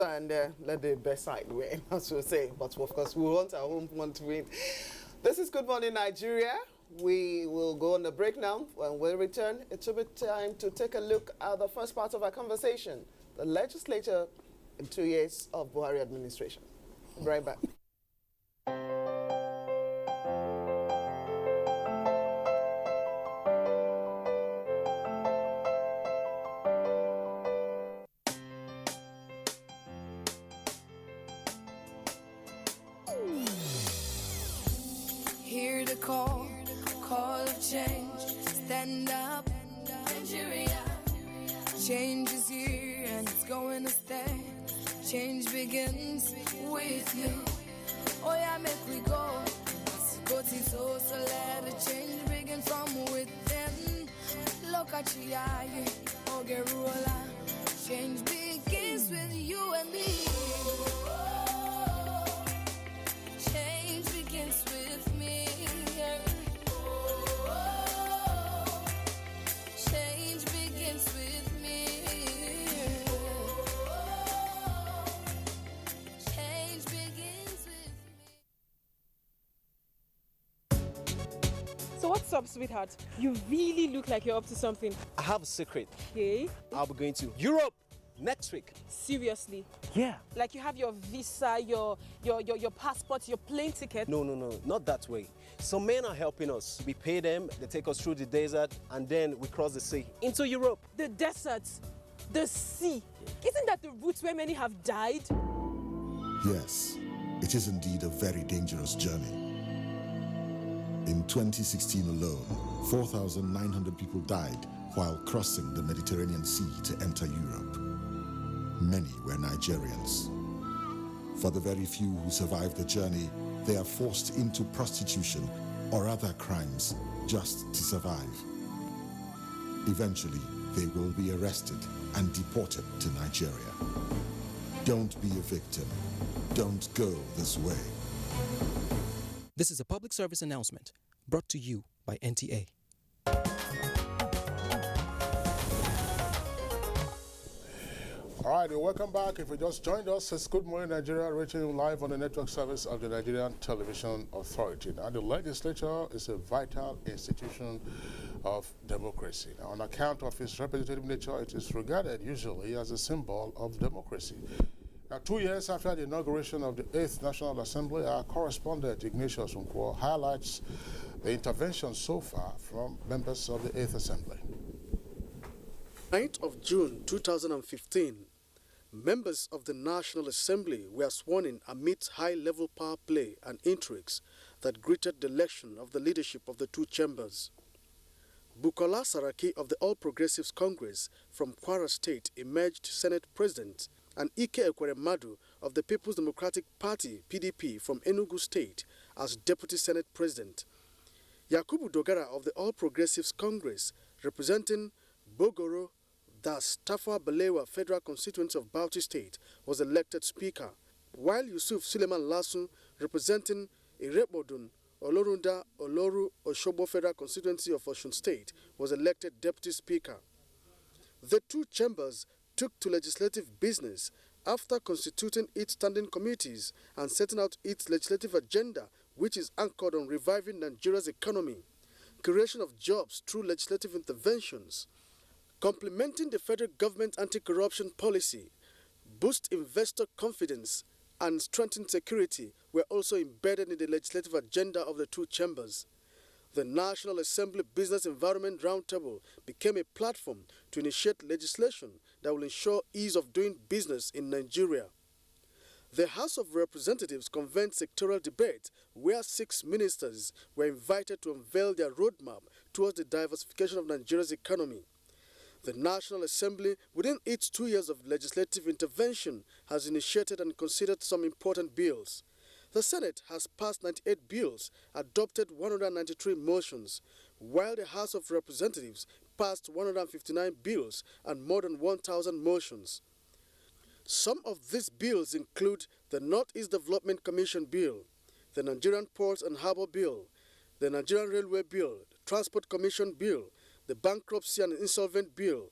And let the best side win, as we say. But of course, we want our home one to win. This is Good Morning Nigeria. We will go on the break now. When we return, it will be time to take a look at the first part of our conversation, the legislature in 2 years of Buhari administration. We'll be right back. Hear the call of change. Stand up, Nigeria. Change is here and it's going to stay. Change begins with you. Oh yeah, make we go. Go to so let the change begin from within. Look at you, oh Geruola. Change begins with you and me. Change begins with me. Change begins with me. Change begins with me. So what's up, sweetheart? You really look like you're up to something. I have a secret. Okay. I'll be going to Europe next week. Seriously? Yeah. Like you have your visa, your passport, your plane ticket? No, not that way. Some men are helping us. We pay them, they take us through the desert, and then we cross the sea into Europe. The desert, the sea. Isn't that the route where many have died? Yes, it is indeed a very dangerous journey. In 2016 alone, 4,900 people died while crossing the Mediterranean Sea to enter Europe. Many were Nigerians. For the very few who survived the journey, they are forced into prostitution or other crimes just to survive. Eventually, they will be arrested and deported to Nigeria. Don't be a victim. Don't go this way. This is a public service announcement brought to you by NTA. All right, welcome back. If you just joined us, it's Good Morning Nigeria, reaching you live on the network service of the Nigerian Television Authority. Now, the legislature is a vital institution of democracy. Now, on account of its representative nature, it is regarded usually as a symbol of democracy. Now, 2 years after the inauguration of the 8th National Assembly, our correspondent Ignatius Nkwo highlights the intervention so far from members of the 8th Assembly. 9th of June 2015, members of the National Assembly were sworn in amidst high-level power play and intrigues that greeted the election of the leadership of the two chambers. Bukola Saraki of the All Progressives Congress from Kwara State emerged Senate President, and Ike Ekweremadu of the People's Democratic Party (PDP) from Enugu State as Deputy Senate President. Yakubu Dogara of the All Progressives Congress representing Bogoro, thus Tafawa Balewa Federal Constituency of Bauchi State, was elected Speaker, while Yusuf Suleiman Lasun, representing Irebodun, Olorunda, Oloru, Oshobo Federal Constituency of Osun State, was elected Deputy Speaker. The two chambers took to legislative business after constituting its standing committees and setting out its legislative agenda, which is anchored on reviving Nigeria's economy, creation of jobs through legislative interventions, complementing the federal government anti-corruption policy, boost investor confidence, and strengthen security were also embedded in the legislative agenda of the two chambers. The National Assembly Business Environment Roundtable became a platform to initiate legislation that will ensure ease of doing business in Nigeria. The House of Representatives convened sectoral debate where 6 ministers were invited to unveil their roadmap towards the diversification of Nigeria's economy. The National Assembly, within its 2 years of legislative intervention, has initiated and considered some important bills. The Senate has passed 98 bills, adopted 193 motions, while the House of Representatives passed 159 bills and more than 1,000 motions. Some of these bills include the Northeast Development Commission Bill, the Nigerian Ports and Harbour Bill, the Nigerian Railway Bill, the Transport Commission Bill, the Bankruptcy and Insolvent Bill,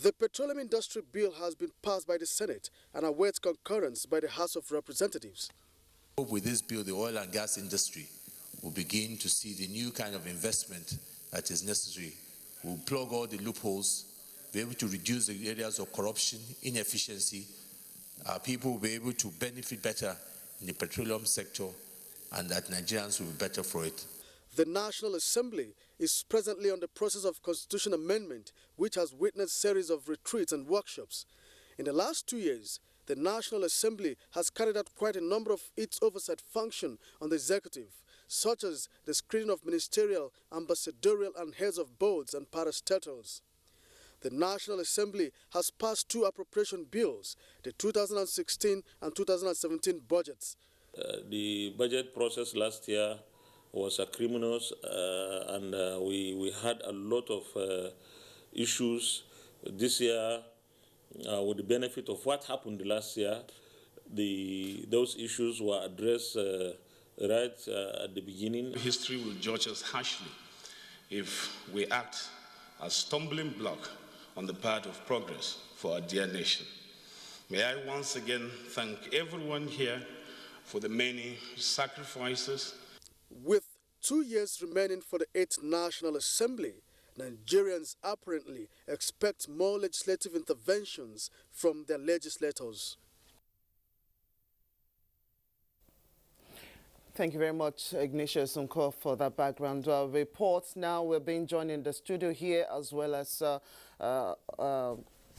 The petroleum industry bill has been passed by the Senate and awaits concurrence by the House of Representatives. With this bill, the oil and gas industry will begin to see the new kind of investment that is necessary. We'll plug all the loopholes, be able to reduce the areas of corruption, inefficiency. Our people will be able to benefit better in the petroleum sector, and that Nigerians will be better for it. The National Assembly is presently on the process of constitution amendment, which has witnessed series of retreats and workshops. In the last 2 years, the National Assembly has carried out quite a number of its oversight function on the executive, such as the screening of ministerial, ambassadorial and heads of boards and parastatals. The National Assembly has passed 2 appropriation bills, the 2016 and 2017 budgets. The budget process last year was acrimonious, and we had a lot of issues. This year, with the benefit of what happened last year, those issues were addressed right at the beginning. History will judge us harshly if we act as stumbling block on the path of progress for our dear nation. May I once again thank everyone here for the many sacrifices. With 2 years remaining for the 8th National Assembly, Nigerians apparently expect more legislative interventions from their legislators. Thank you very much, Ignatius Unko, for that background report. Now we're being joined in the studio here, as well as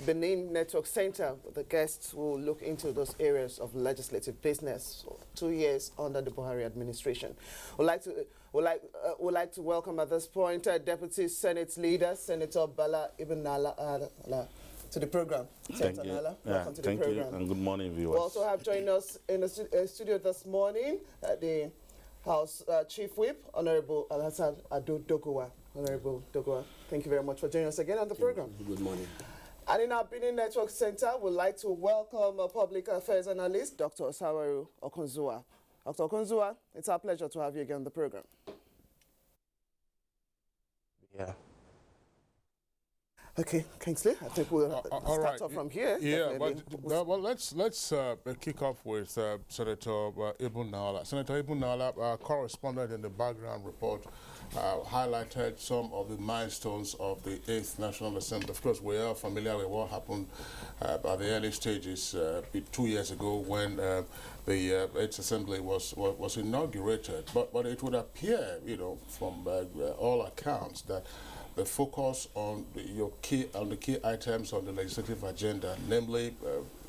Benin Network Center. The guests will look into those areas of legislative business. So 2 years under the Buhari administration. We'd like to welcome at this point Deputy Senate Leader, Senator Bala Ibn Nala, to the program. Thank you. Welcome to the program. And good morning, viewers. We also have joined us in the studio this morning the House Chief Whip, Honorable Alhassan Ado Dogowa. Honorable Dogowa, thank you very much for joining us again on the program. Good morning. And in our Benin Network Center, we'd like to welcome a public affairs analyst, Dr. Osawaru Okonzua. Dr. Okonzua, it's our pleasure to have you again on the program. Yeah. Okay, Kingsley, I think we'll start off from here. Yeah, but let's kick off with Senator Ibn Nala. Senator Ibn Nala, correspondent in the background report, highlighted some of the milestones of the 8th National Assembly. Of course, we are familiar with what happened at the early stages 2 years ago when the 8th Assembly was inaugurated. But it would appear, from all accounts that the focus on the key items on the legislative agenda, namely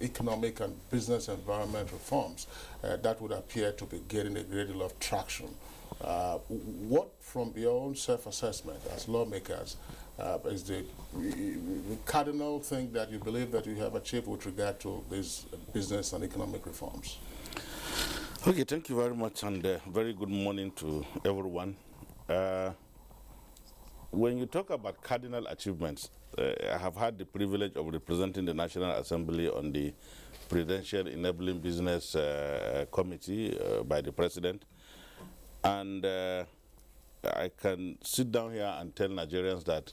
economic and business environment reforms, that would appear to be getting a great deal of traction. What, from your own self-assessment as lawmakers, is the cardinal thing that you believe that you have achieved with regard to these business and economic reforms? Okay, thank you very much, and very good morning to everyone. When you talk about cardinal achievements, I have had the privilege of representing the National Assembly on the Prudential Enabling Business Committee by the President. And I can sit down here and tell Nigerians that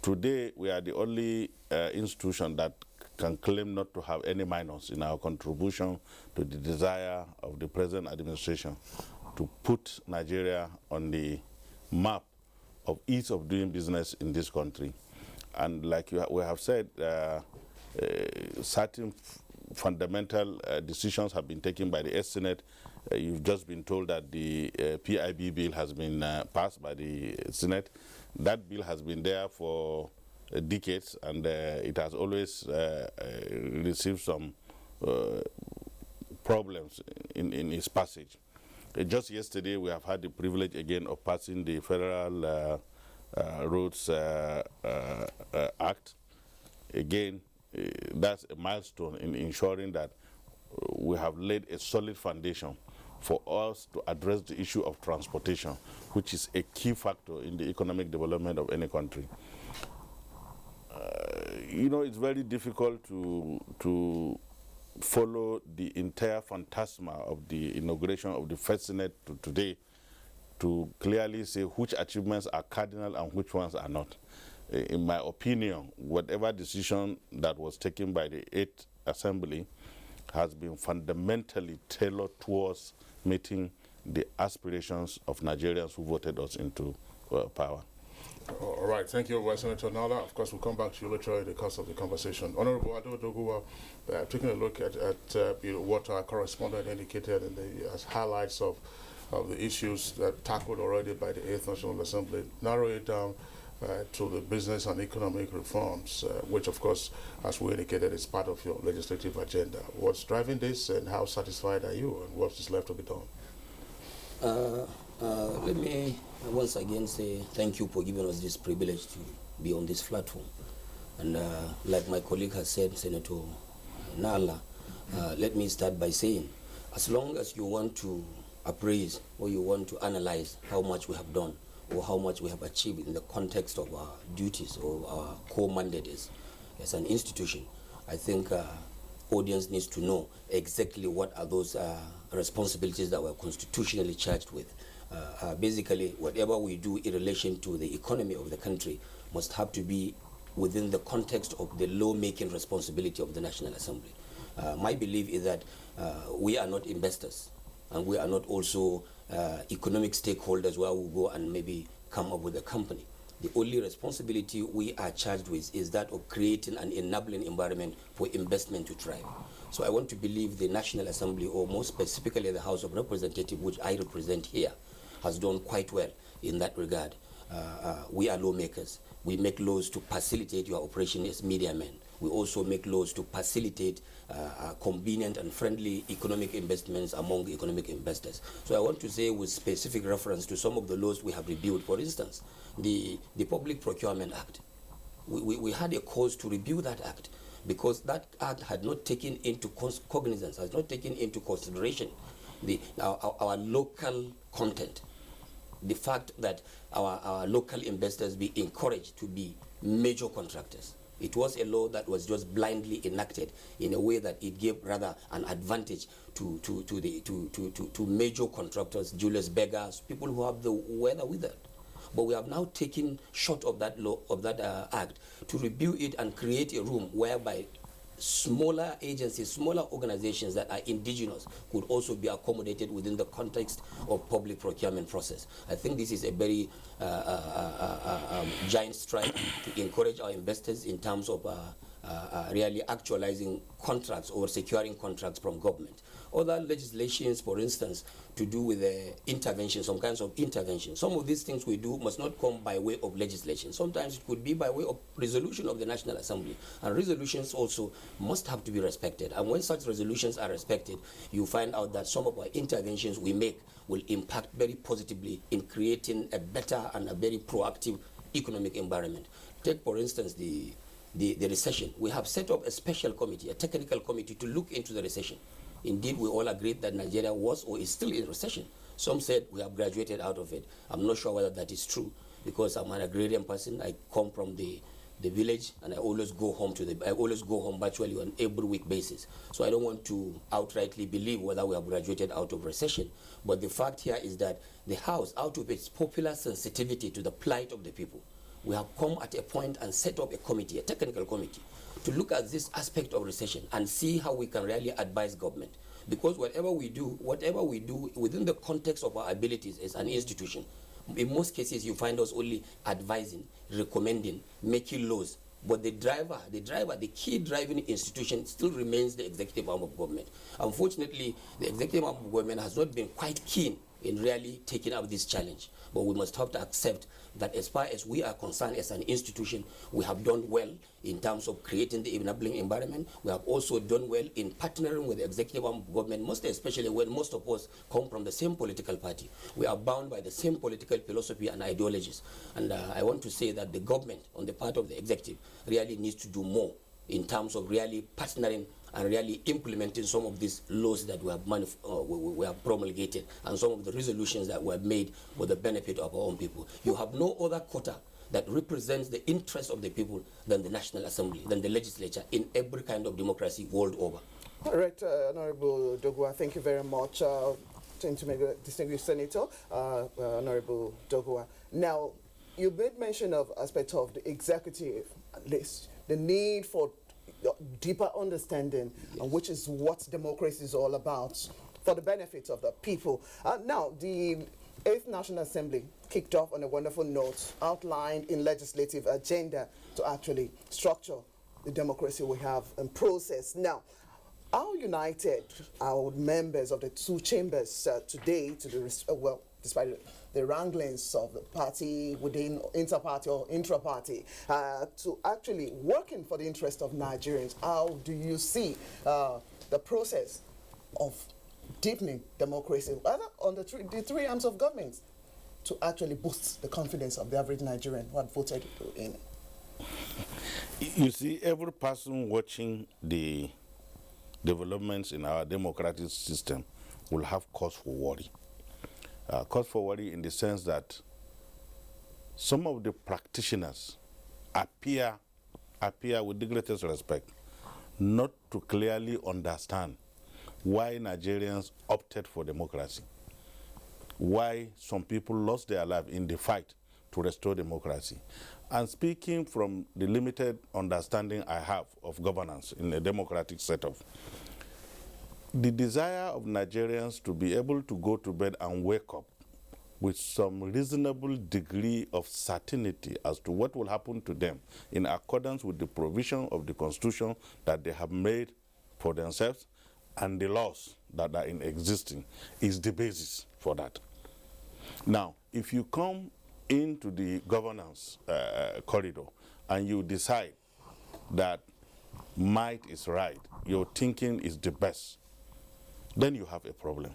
today we are the only institution that can claim not to have any minus in our contribution to the desire of the present administration to put Nigeria on the map of ease of doing business in this country. And like we have said, certain fundamental decisions have been taken by the Senate. You've just been told that the PIB bill has been passed by the Senate. That bill has been there for decades, and it has always received some problems in its passage. Just yesterday, we have had the privilege again of passing the Federal Roads Act. Again, that's a milestone in ensuring that we have laid a solid foundation for us to address the issue of transportation, which is a key factor in the economic development of any country. It's very difficult to follow the entire phantasma of the inauguration of the first Senate to today to clearly say which achievements are cardinal and which ones are not. in my opinion, whatever decision that was taken by the 8th Assembly has been fundamentally tailored towards meeting the aspirations of Nigerians who voted us into power. All right, thank you, Vice Senator Nala. Of course, we'll come back to you later in the course of the conversation. Honorable Adodoguwa, taking a look at what our correspondent indicated and as highlights of the issues that tackled already by the 8th National Assembly, narrow it down to the business and economic reforms, which, of course, as we indicated, is part of your legislative agenda. What's driving this, and how satisfied are you, and what is left to be done? Let me once again say thank you for giving us this privilege to be on this platform. And like my colleague has said, Senator Nala, let me start by saying, as long as you want to appraise or you want to analyze how much we have done or how much we have achieved in the context of our duties or our core mandate as an institution, I think audience needs to know exactly what are those responsibilities that we're constitutionally charged with. Basically, whatever we do in relation to the economy of the country must have to be within the context of the law-making responsibility of the National Assembly. My belief is that we are not investors, and we are not also economic stakeholders where we go and maybe come up with a company. The only responsibility we are charged with is that of creating an enabling environment for investment to thrive. So I want to believe the National Assembly, or more specifically the House of Representatives, which I represent here, has done quite well in that regard. We are lawmakers. We make laws to facilitate your operation as media men. We also make laws to facilitate convenient and friendly economic investments among economic investors. So I want to say, with specific reference to some of the laws we have reviewed, for instance, the Public Procurement Act. We had a cause to review that act because that act had not taken into cognizance, has not taken into consideration our local content. The fact that our local investors be encouraged to be major contractors. It was a law that was just blindly enacted in a way that it gave rather an advantage to major contractors, Julius Beggars, people who have the weather withered. But we have now taken short of that law, of that act, to review it and create a room whereby smaller agencies, smaller organizations that are indigenous could also be accommodated within the context of public procurement process. I think this is a very giant stride to encourage our investors in terms of really actualizing contracts or securing contracts from government. Other legislations, for instance, to do with intervention, some kinds of intervention. Some of these things we do must not come by way of legislation. Sometimes it could be by way of resolution of the National Assembly. And resolutions also must have to be respected. And when such resolutions are respected, you find out that some of our interventions we make will impact very positively in creating a better and a very proactive economic environment. Take, for instance, the recession. We have set up a special committee, a technical committee, to look into the recession. Indeed, we all agreed that Nigeria was or is still in recession. Some said we have graduated out of it. I'm not sure whether that is true, because I'm an agrarian person. I come from the village, and I always go home virtually on every week basis. So I don't want to outrightly believe whether we have graduated out of recession. But the fact here is that the House, out of its popular sensitivity to the plight of the people, we have come at a point and set up a committee, a technical committee, to look at this aspect of recession and see how we can really advise government. Because whatever we do within the context of our abilities as an institution, in most cases you find us only advising, recommending, making laws. But the key driving institution still remains the executive arm of government. Unfortunately, the executive arm of government has not been quite keen in really taking up this challenge. But we must have to accept that as far as we are concerned as an institution, we have done well in terms of creating the enabling environment. We have also done well in partnering with the executive arm of government, most especially when most of us come from the same political party. We are bound by the same political philosophy and ideologies. And I want to say that the government, on the part of the executive, really needs to do more in terms of really partnering and really implementing some of these laws that we have promulgated and some of the resolutions that were made for the benefit of our own people. You have no other quota that represents the interests of the people than the National Assembly, than the legislature in every kind of democracy world over. All right, Honorable Dogwa, thank you very much. Distinguished Senator, Honorable Dogwa. Now, you made mention of aspect of the executive list, the need for deeper understanding, which is what democracy is all about, for the benefit of the people. Now, the 8th National Assembly kicked off on a wonderful note, outlined in legislative agenda to actually structure the democracy we have in process. Now, how united are members of the two chambers today to the, well, despite the wranglings of the party within inter-party or intra-party, to actually working for the interest of Nigerians? How do you see the process of deepening democracy on the three arms of government to actually boost the confidence of the average Nigerian who had voted in? You see, every person watching the developments in our democratic system will have cause for worry. Cause for worry in the sense that some of the practitioners appear with the greatest respect not to clearly understand why Nigerians opted for democracy, why some people lost their life in the fight to restore democracy. And speaking from the limited understanding I have of governance in a democratic setup, the desire of Nigerians to be able to go to bed and wake up with some reasonable degree of certainty as to what will happen to them in accordance with the provision of the Constitution that they have made for themselves and the laws that are in existing is the basis for that. Now, if you come into the governance corridor and you decide that might is right, your thinking is the best, then you have a problem.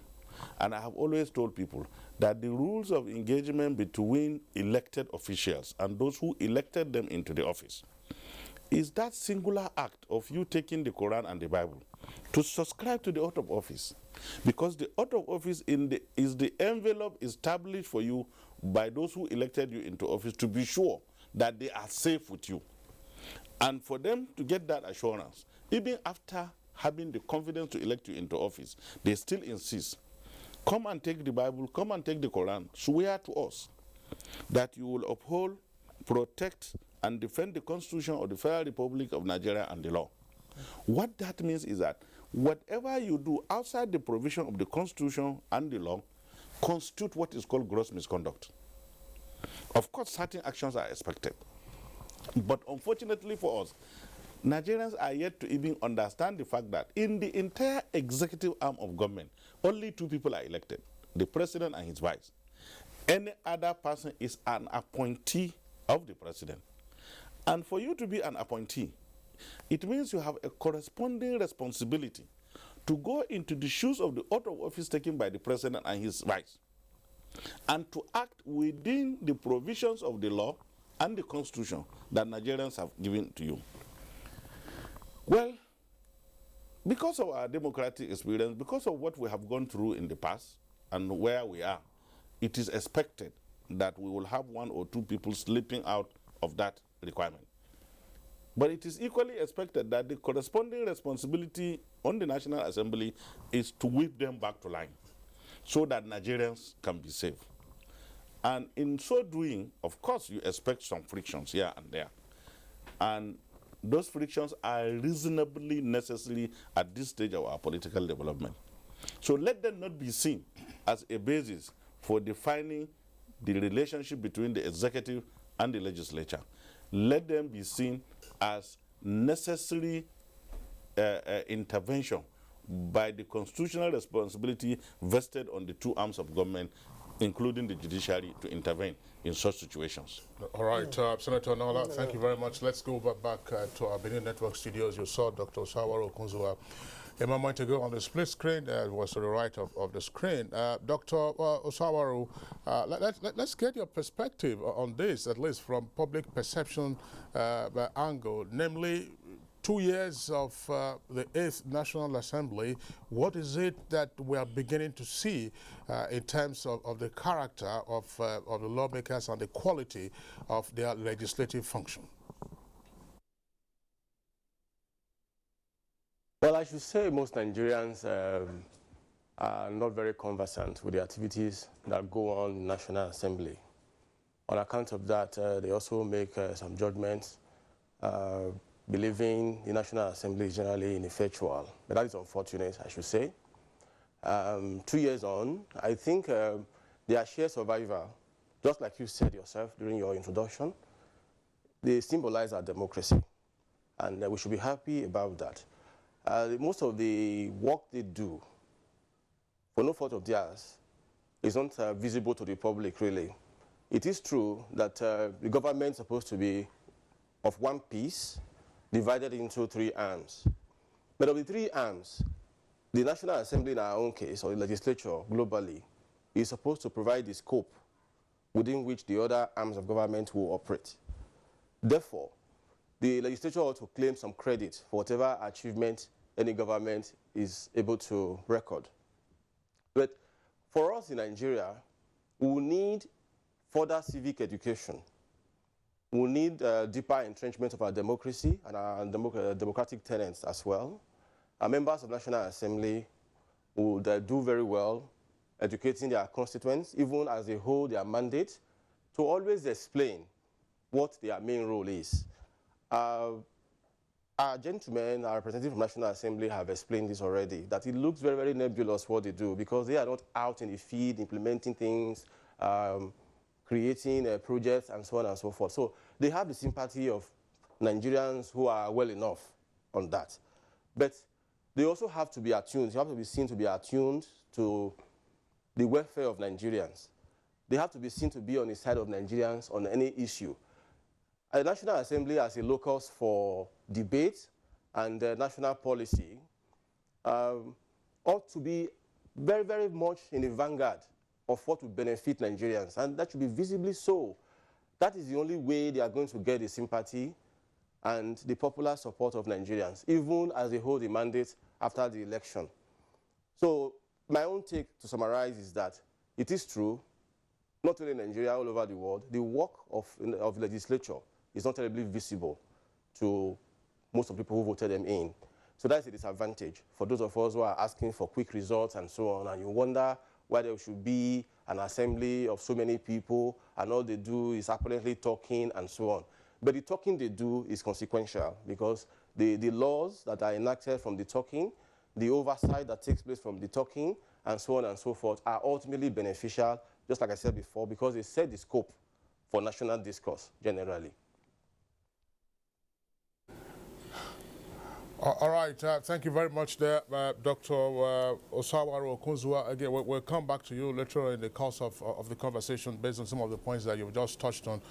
And I have always told people that the rules of engagement between elected officials and those who elected them into the office is that singular act of you taking the Quran and the Bible to subscribe to the oath of office. Because the oath of office is the envelope established for you by those who elected you into office to be sure that they are safe with you. And for them to get that assurance, even after having the confidence to elect you into office, they still insist, come and take the Bible, come and take the Quran, swear to us that you will uphold, protect, and defend the Constitution of the Federal Republic of Nigeria and the law. What that means is that whatever you do outside the provision of the Constitution and the law constitute what is called gross misconduct. Of course, certain actions are expected. But unfortunately for us, Nigerians are yet to even understand the fact that in the entire executive arm of government, only two people are elected, the president and his vice. Any other person is an appointee of the president. And for you to be an appointee, it means you have a corresponding responsibility to go into the shoes of the oath of office taken by the president and his vice, and to act within the provisions of the law and the Constitution that Nigerians have given to you. Well, because of our democratic experience, because of what we have gone through in the past and where we are, it is expected that we will have one or two people slipping out of that requirement. But it is equally expected that the corresponding responsibility on the National Assembly is to whip them back to line so that Nigerians can be safe. And in so doing, of course, you expect some frictions here and there. And those frictions are reasonably necessary at this stage of our political development. So let them not be seen as a basis for defining the relationship between the executive and the legislature. Let them be seen as necessary intervention by the constitutional responsibility vested on the two arms of government, including the judiciary, to intervene in such situations. All right, Senator Nala, thank you very much. Let's go back to our Benin Network studios. You saw Dr. Osawaru Okunzuwa a moment ago on the split screen. Was to the right of the screen. Dr. Osawaru, let's get your perspective on this, at least from public perception angle, namely 2 years of the 8th National Assembly. What is it that we are beginning to see in terms of the character of the lawmakers and the quality of their legislative function? Well, I should say most Nigerians are not very conversant with the activities that go on in the National Assembly. On account of that, they also make some judgments, believing the National Assembly is generally ineffectual. But that is unfortunate, I should say. 2 years on, I think they are sheer survivor, just like you said yourself during your introduction. They symbolize our democracy, and we should be happy about that. Most of the work they do, for no fault of theirs, is not visible to the public, really. It is true that the government is supposed to be of one piece, divided into 3 arms. But of the 3 arms, the National Assembly in our own case, or the legislature globally, is supposed to provide the scope within which the other arms of government will operate. Therefore, the legislature ought to claim some credit for whatever achievement any government is able to record. But for us in Nigeria, we will need further civic education. We will need deeper entrenchment of our democracy and our democratic tenets as well. Our members of the National Assembly would do very well educating their constituents, even as they hold their mandate, to always explain what their main role is. Our gentlemen, our representatives from the National Assembly have explained this already, that it looks very, very nebulous what they do because they are not out in the field implementing things, creating projects and so on and so forth. So they have the sympathy of Nigerians who are well enough on that. But they also have to be attuned. They have to be seen to be attuned to the welfare of Nigerians. They have to be seen to be on the side of Nigerians on any issue. The National Assembly as a locus for debate and national policy ought to be very, very much in the vanguard of what will benefit Nigerians, and that should be visibly so. That is the only way they are going to get the sympathy and the popular support of Nigerians, even as they hold the mandate after the election. So my own take to summarize is that it is true, not only in Nigeria, all over the world, the work of legislature is not terribly visible to most of the people who voted them in. So that's a disadvantage for those of us who are asking for quick results and so on, and you wonder why there should be an assembly of so many people and all they do is apparently talking and so on. But the talking they do is consequential because the laws that are enacted from the talking, the oversight that takes place from the talking, and so on and so forth are ultimately beneficial, just like I said before, because they set the scope for national discourse generally. All right, thank you very much there, Dr. Osawaru Okunzua. Again, we'll come back to you later in the course of the conversation based on some of the points that you've just touched on.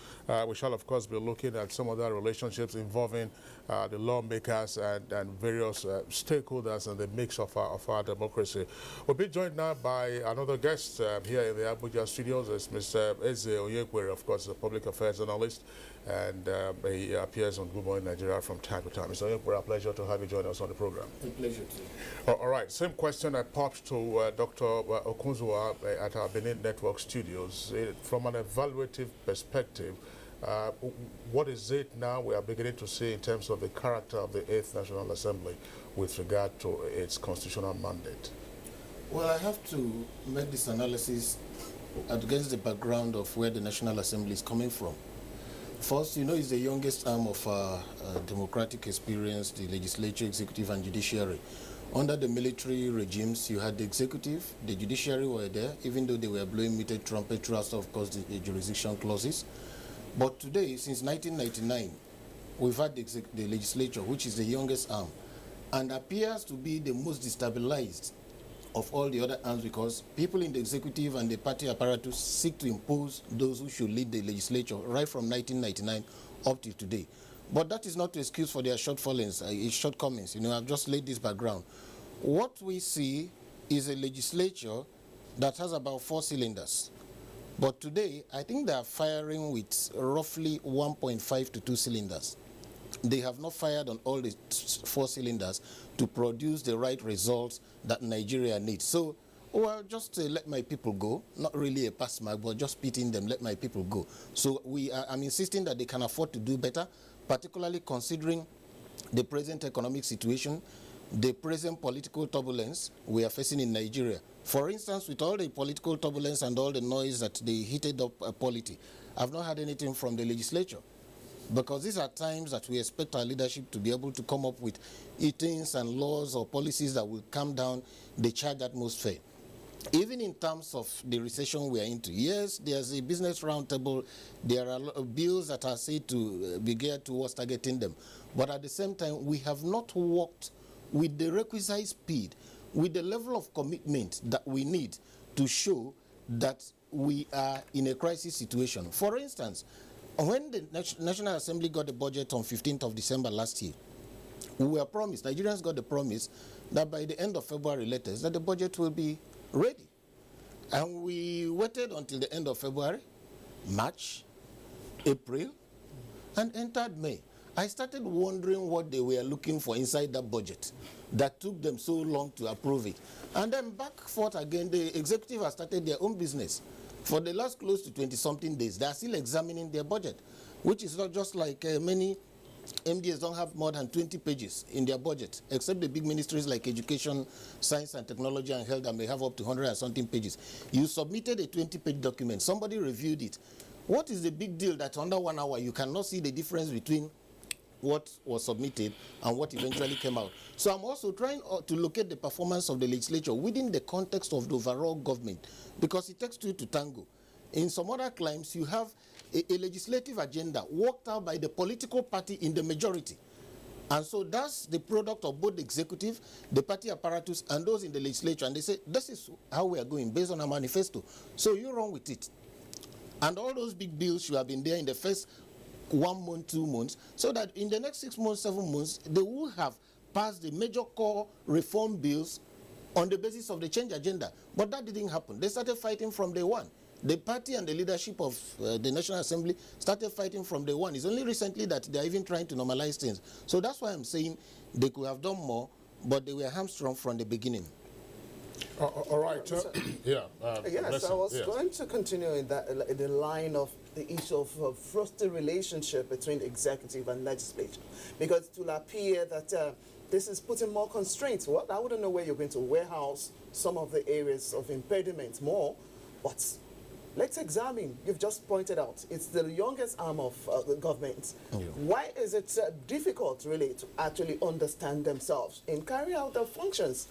We shall, of course, be looking at some of the relationships involving the lawmakers and various stakeholders and the mix of our democracy. We'll be joined now by another guest here in the Abuja studios. It's Mr. Eze Onyekwere, of course, a public affairs analyst, and he appears on Good Morning Nigeria from time to time. Mr. Onyekwere, a pleasure to have you join us on the program. A pleasure too. All right, same question I popped to Dr. Okunzua at our Benin Network studios. From an evaluative perspective, what is it now we are beginning to see in terms of the character of the 8th National Assembly with regard to its constitutional mandate? Well, I have to make this analysis against the background of where the National Assembly is coming from. First, you know, it's the youngest arm of our democratic experience, the legislature, executive, and judiciary. Under the military regimes, you had the executive, the judiciary were there, even though they were blowing muted trumpet throughout, of course, the jurisdiction clauses. But today, since 1999, we've had the legislature, which is the youngest arm, and appears to be the most destabilized of all the other arms because people in the executive and the party apparatus seek to impose those who should lead the legislature right from 1999 up to today. But that is not an excuse for their shortfallings, shortcomings. You know, I've just laid this background. What we see is a legislature that has about 4 cylinders. But today, I think they are firing with roughly 1.5 to 2 cylinders. They have not fired on all the 4 cylinders to produce the right results that Nigeria needs. So, well, just let my people go. Not really a pass mark, but just pitying them, let my people go. So I'm insisting that they can afford to do better, particularly considering the present economic situation, the present political turbulence we are facing in Nigeria. For instance, with all the political turbulence and all the noise that they heated up polity, I've not had anything from the legislature. Because these are times that we expect our leadership to be able to come up with things and laws or policies that will calm down the charged atmosphere. Even in terms of the recession we are into, yes, there's a business roundtable. There are bills that are said to be geared towards targeting them. But at the same time, we have not worked with the requisite speed, with the level of commitment that we need to show that we are in a crisis situation. For instance, when the National Assembly got the budget on 15th of December last year, we were promised, Nigerians got the promise that by the end of February latest, that the budget will be ready. And we waited until the end of February, March, April, and entered May. I started wondering what they were looking for inside that budget that took them so long to approve it. And then back forth again, the executive has started their own business. For the last close to 20-something days, they are still examining their budget, which is not just like many MDs don't have more than 20 pages in their budget, except the big ministries like Education, Science and Technology and Health that may have up to 100 and something pages. You submitted a 20-page document. Somebody reviewed it. What is the big deal that under 1 hour you cannot see the difference between what was submitted and what eventually came out? So I'm also trying to locate the performance of the legislature within the context of the overall government, because it takes two to tango. In some other climes, you have a legislative agenda worked out by the political party in the majority. And so that's the product of both the executive, the party apparatus, and those in the legislature. And they say, this is how we are going based on our manifesto. So you run with it. And all those big bills should have been there in the first 1 month, 2 months, so that in the next 6 months, 7 months, they will have passed the major core reform bills on the basis of the change agenda. But that didn't happen. They started fighting from day one. The party and the leadership of the National Assembly started fighting from day one. It's only recently that they're even trying to normalize things. So that's why I'm saying they could have done more, but they were hamstrung from the beginning. All right. Yes, I was going to continue in the line of the issue of frosty relationship between the executive and legislature, because it will appear that this is putting more constraints. Well, I wouldn't know where you're going to warehouse some of the areas of impediment more, but let's examine. You've just pointed out it's the youngest arm of the government. Why is it difficult, really, to actually understand themselves and carry out their functions,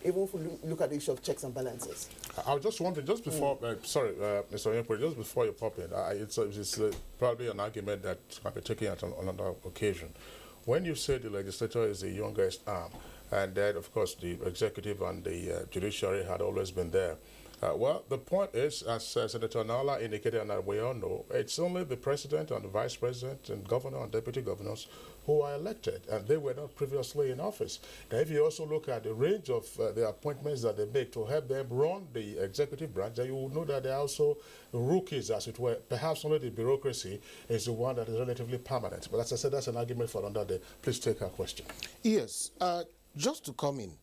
even if we look at the issue of checks and balances? I was just wondering, just before, sorry, Mr. Yempo, just before you pop in, it's probably an argument that might be taken at another occasion. When you say the legislature is the youngest arm, and that, of course, the executive and the judiciary had always been there, well, the point is, as Senator Nala indicated, and that we all know, it's only the president and the vice president and governor and deputy governors who are elected, and they were not previously in office. Now, if you also look at the range of the appointments that they make to help them run the executive branch, then you will know that they are also rookies, as it were. Perhaps only the bureaucracy is the one that is relatively permanent. But as I said, that's an argument for another day. Please take our question. Yes, just to come in,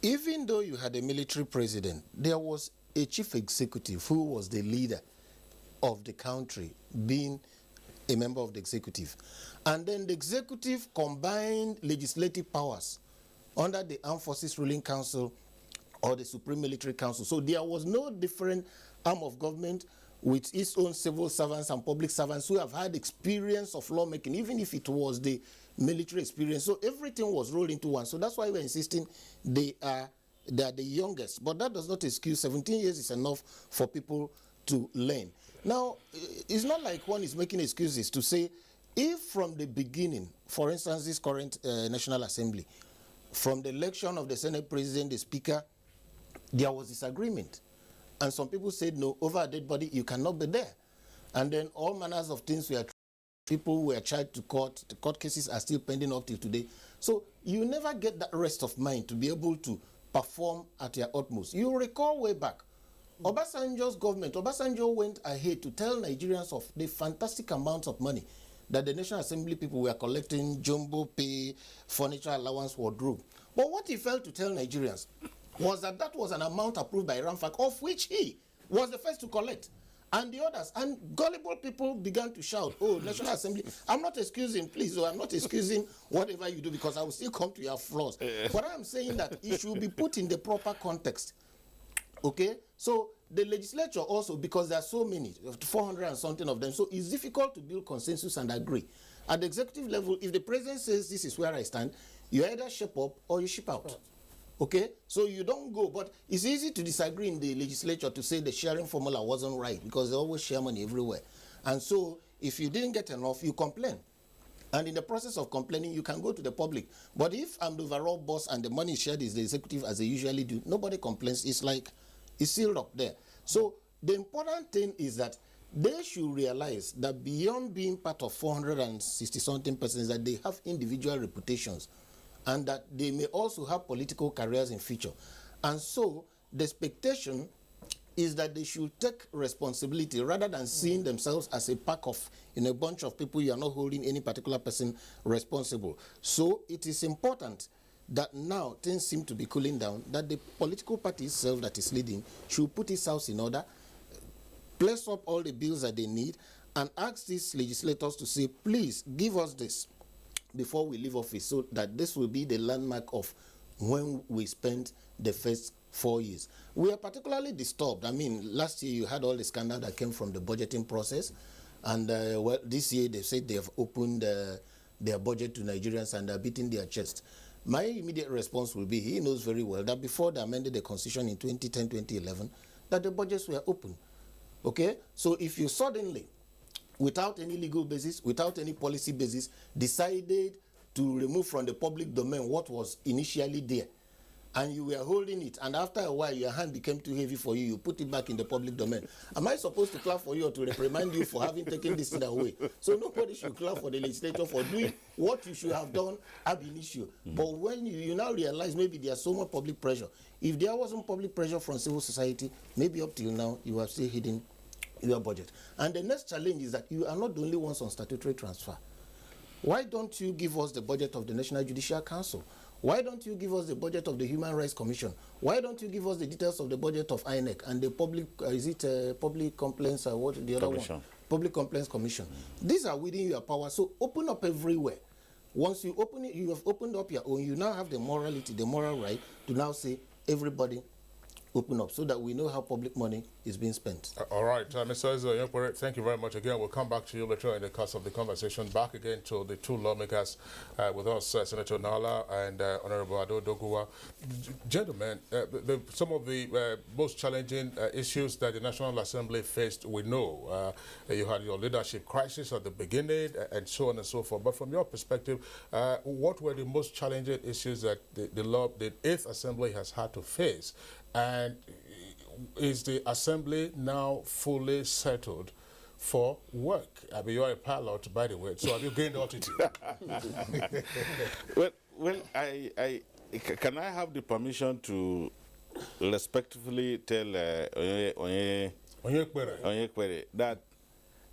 even though you had a military president, there was a chief executive who was the leader of the country, being a member of the executive. And then the executive combined legislative powers under the Armed Forces Ruling Council or the Supreme Military Council. So there was no different arm of government with its own civil servants and public servants who have had experience of lawmaking, even if it was the military experience. So everything was rolled into one. So that's why we're insisting they are the youngest. But that does not excuse 17 years is enough for people to learn. Now, it's not like one is making excuses to say, if from the beginning, for instance, this current National Assembly, from the election of the Senate President, the Speaker, there was disagreement. And some people said, no, over a dead body, you cannot be there. And then all manners of things were people were charged to court. The court cases are still pending up till today. So you never get that rest of mind to be able to perform at your utmost. You recall way back, Obasanjo's government, Obasanjo went ahead to tell Nigerians of the fantastic amounts of money that the National Assembly people were collecting, jumbo pay, furniture allowance, wardrobe. But what he failed to tell Nigerians was that that was an amount approved by Ramfak, of which he was the first to collect. And the others, and gullible people began to shout, oh, National Assembly, I'm not excusing, please, I'm not excusing whatever you do, because I will still come to your flaws. But I'm saying that it should be put in the proper context. Okay? So the legislature also, because there are so many, 400 and something of them, so it's difficult to build consensus and agree. At the executive level, if the president says this is where I stand, you either ship up or you ship out. Okay? So you don't go. But it's easy to disagree in the legislature to say the sharing formula wasn't right because they always share money everywhere. And so if you didn't get enough, you complain. And in the process of complaining, you can go to the public. But if I'm the overall boss and the money shared is the executive as they usually do, nobody complains. It's like it's sealed up there. So the important thing is that they should realize that beyond being part of 460-something persons, that they have individual reputations and that they may also have political careers in future. And so the expectation is that they should take responsibility rather than seeing themselves as a pack of, a bunch of people. You are not holding any particular person responsible. So it is important that now things seem to be cooling down, that the political party itself that is leading should put its house in order, place up all the bills that they need, and ask these legislators to say, please give us this before we leave office, so that this will be the landmark of when we spend the first 4 years. We are particularly disturbed. I mean, last year you had all the scandal that came from the budgeting process, and well, this year they said they have opened their budget to Nigerians and are beating their chest. My immediate response will be, he knows very well that before they amended the constitution in 2010, 2011, that the budgets were open. Okay? So if you suddenly, without any legal basis, without any policy basis, decided to remove from the public domain what was initially there, and you were holding it, and after a while your hand became too heavy for you, you put it back in the public domain. Am I supposed to clap for you or to reprimand you for having taken this thing away? So nobody should clap for the legislature for doing what you should have done ab initio. But when you now realize maybe there's so much public pressure, if there wasn't public pressure from civil society, maybe up till now you have still hidden your budget. And the next challenge is that you are not the only ones on statutory transfer. Why don't you give us the budget of the National Judicial Council? Why don't you give us the budget of the Human Rights Commission? Why don't you give us the details of the budget of INEC and the public, public complaints, what the other Commission. One? Public Complaints Commission. These are within your power, so open up everywhere. Once you open it, you have opened up your own, you now have the morality, the moral right to now say, everybody open up, so that we know how public money is being spent. All right, Mr. Ezo, thank you very much again. We'll come back to you later in the course of the conversation. Back again to the two lawmakers with us, Senator Nala and Honorable Ado Doguwa. Gentlemen, some of the most challenging issues that the National Assembly faced, we know. You had your leadership crisis at the beginning and so on and so forth. But from your perspective, what were the most challenging issues that the 8th Assembly has had to face? And is the Assembly now fully settled for work? I mean, you're a pilot, by the way, so have you gained altitude? well, can I have the permission to respectfully tell Onyekwere that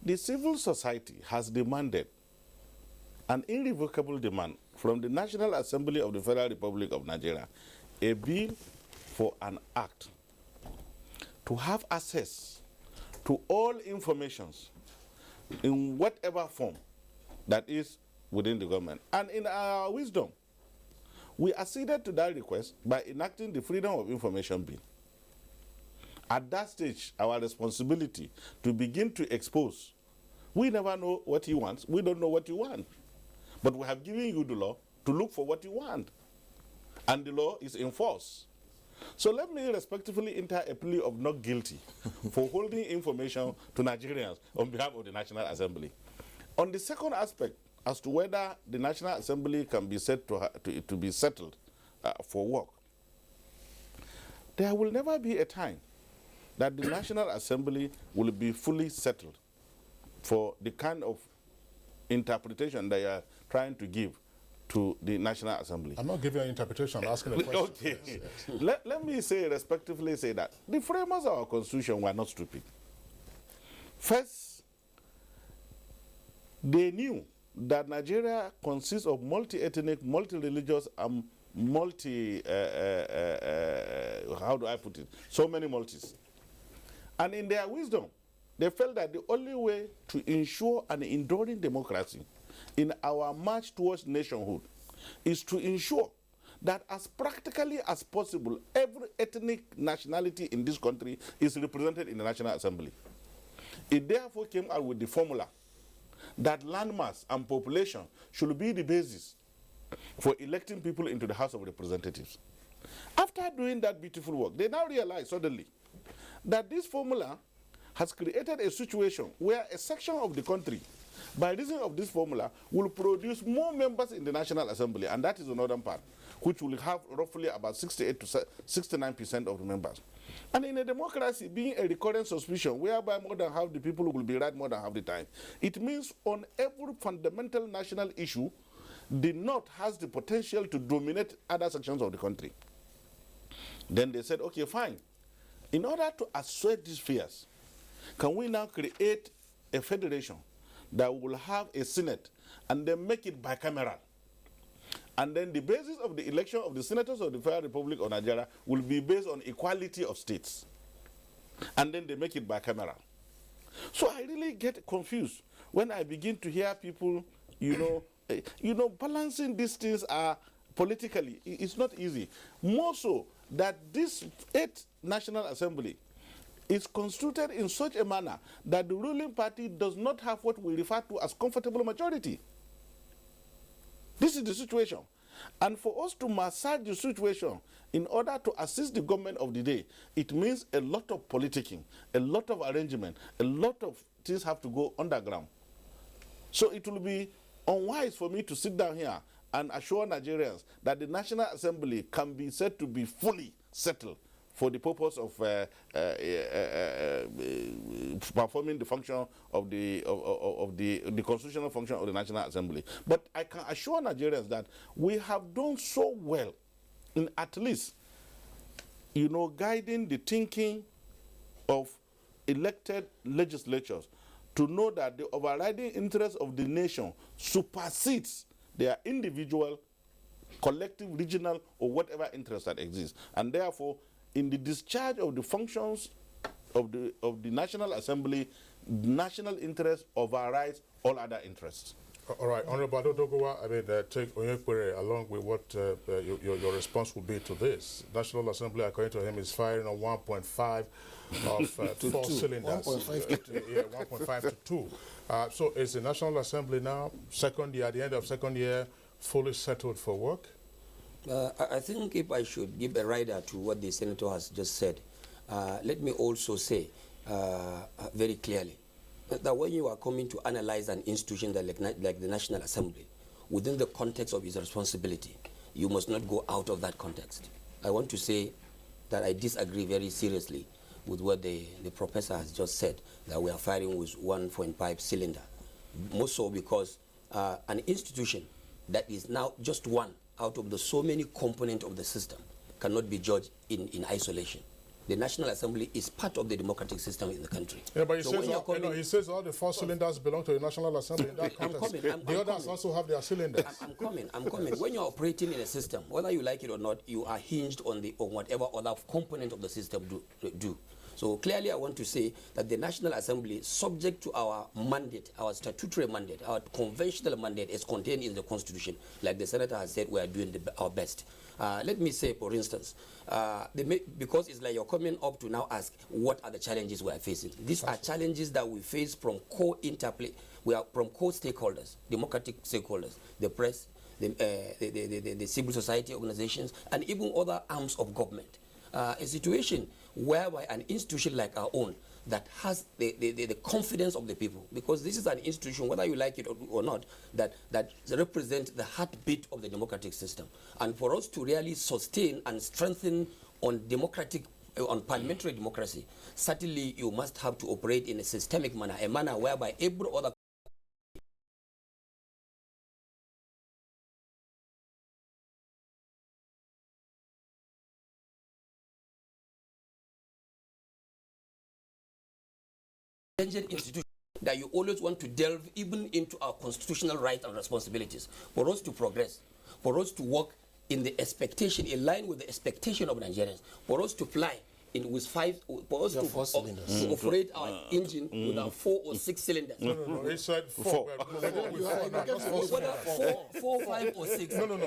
the civil society has demanded an irrevocable demand from the National Assembly of the Federal Republic of Nigeria, a bill for an act to have access to all informations in whatever form that is within the government. And in our wisdom, we acceded to that request by enacting the Freedom of Information Bill. At that stage, our responsibility to begin to expose, we never know what he wants, we don't know what you want. But we have given you the law to look for what you want. And the law is in force. So let me respectfully enter a plea of not guilty for holding information to Nigerians on behalf of the National Assembly. On the second aspect, as to whether the National Assembly can be said to be settled for work, there will never be a time that the National Assembly will be fully settled for the kind of interpretation that you are trying to give to the National Assembly. I'm not giving an interpretation, I'm asking a question. Okay. Yes. Let me respectively say that the framers of our Constitution were not stupid. First, they knew that Nigeria consists of multi-ethnic, multi-religious, and how do I put it? So many multis. And in their wisdom, they felt that the only way to ensure an enduring democracy in our march towards nationhood is to ensure that as practically as possible, every ethnic nationality in this country is represented in the National Assembly. It therefore came out with the formula that landmass and population should be the basis for electing people into the House of Representatives. After doing that beautiful work, they now realize suddenly that this formula has created a situation where a section of the country, by reason of this formula, will produce more members in the National Assembly, and that is the northern part, which will have roughly about 68 to 69% of the members. And in a democracy, being a recurrent suspicion, whereby more than half the people will be right more than half the time, it means on every fundamental national issue, the North has the potential to dominate other sections of the country. Then they said, okay, fine. In order to assuage these fears, can we now create a federation that will have a Senate and then make it bicameral? And then the basis of the election of the senators of the Federal Republic of Nigeria will be based on equality of states. And then they make it bicameral. So I really get confused when I begin to hear people, balancing these things are politically, it's not easy. More so that this 8th National Assembly is constituted in such a manner that the ruling party does not have what we refer to as comfortable majority. This is the situation. And for us to massage the situation in order to assist the government of the day, it means a lot of politicking, a lot of arrangement, a lot of things have to go underground. So it will be unwise for me to sit down here and assure Nigerians that the National Assembly can be said to be fully settled for the purpose of performing the function of the constitutional function of the National Assembly. But I can assure Nigerians that we have done so well in at least, guiding the thinking of elected legislatures to know that the overriding interest of the nation supersedes their individual, collective, regional, or whatever interest that exists. And therefore, in the discharge of the functions of the National Assembly, national interest overrides all other interests. All right, Honorable Adodogowa, take Onyekwere along with what your response would be to this. National Assembly, according to him, is firing on 1.5 of 4 cylinders. 1.5 to 2. Yeah, 1.5 to 2. So is the National Assembly now, second year, at the end of second year, fully settled for work? I think if I should give a rider to what the Senator has just said, let me also say very clearly that when you are coming to analyze an institution like the National Assembly, within the context of its responsibility, you must not go out of that context. I want to say that I disagree very seriously with what the professor has just said, that we are firing with 1.5 cylinder. More so because an institution that is now just one out of the so many components of the system cannot be judged in isolation. The National Assembly is part of the democratic system in the country. Yeah, but he says all the 4 cylinders belong to the National Assembly in that context. The others also have their cylinders. I'm coming. When you're operating in a system, whether you like it or not, you are hinged on whatever other component of the system do. So clearly I want to say that the National Assembly, subject to our mandate, our statutory mandate, our conventional mandate is contained in the Constitution. Like the Senator has said, we are doing our best. Let me say, for instance, because it's like you're coming up to now ask, what are the challenges we are facing? These are challenges that we face from core interplay. We are from core stakeholders, democratic stakeholders, the press, the civil society organizations, and even other arms of government. A situation whereby an institution like our own that has the confidence of the people, because this is an institution, whether you like it or not, that represents the heartbeat of the democratic system. And for us to really sustain and strengthen on parliamentary democracy, certainly you must have to operate in a systemic manner, a manner whereby every other institution that you always want to delve even into our constitutional rights and responsibilities, for us to progress, for us to work in line with the expectation of Nigerians, for us to fly with 5, for us to operate our engine with our 4 or 6 cylinders. No, it said 4. 4, 5 or 6. No,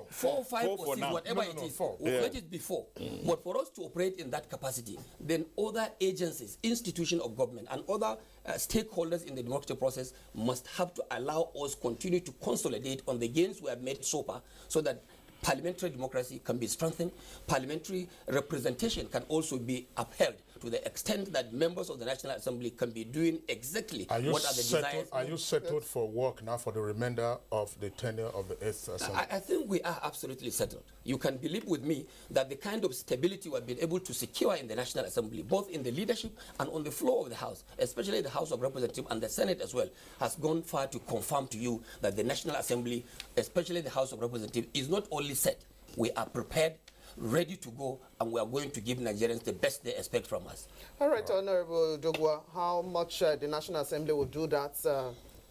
4, 5 or 6, whatever it is. Let it be 4. But for us to operate in that capacity, then other agencies, institutions of government, and other stakeholders in the democratic process must have to allow us continue to consolidate on the gains we have made so far, so that parliamentary democracy can be strengthened, parliamentary representation can also be upheld to the extent that members of the National Assembly can be doing exactly what are the desires. Are you settled for work now for the remainder of the tenure of the 8th Assembly? I think we are absolutely settled. You can believe with me that the kind of stability we have been able to secure in the National Assembly, both in the leadership and on the floor of the House, especially the House of Representatives and the Senate as well, has gone far to confirm to you that the National Assembly, especially the House of Representatives, is not only set, we are prepared, ready to go, and we are going to give Nigerians the best they expect from us. All right, Honorable Dogwa, how much the National Assembly will do that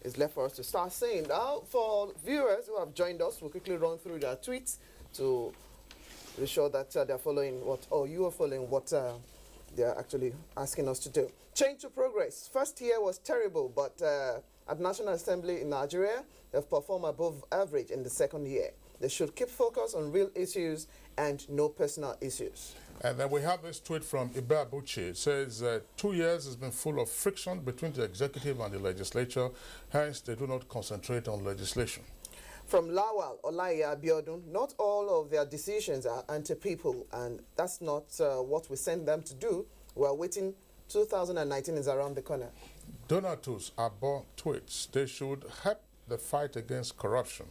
is left for us to start saying. Now, for viewers who have joined us, we'll quickly run through their tweets to be sure that they're following what, or you are following what they're actually asking us to do. Change to progress. First year was terrible, but at National Assembly in Nigeria, they've performed above average in the second year. They should keep focus on real issues and no personal issues. And then we have this tweet from Abuja. It says, 2 years has been full of friction between the executive and the legislature, hence they do not concentrate on legislation. From Lawal Olaya Abiodun, not all of their decisions are anti-people, and that's not what we send them to do. We're waiting. 2019 is around the corner. Donatus Abo tweets, they should help the fight against corruption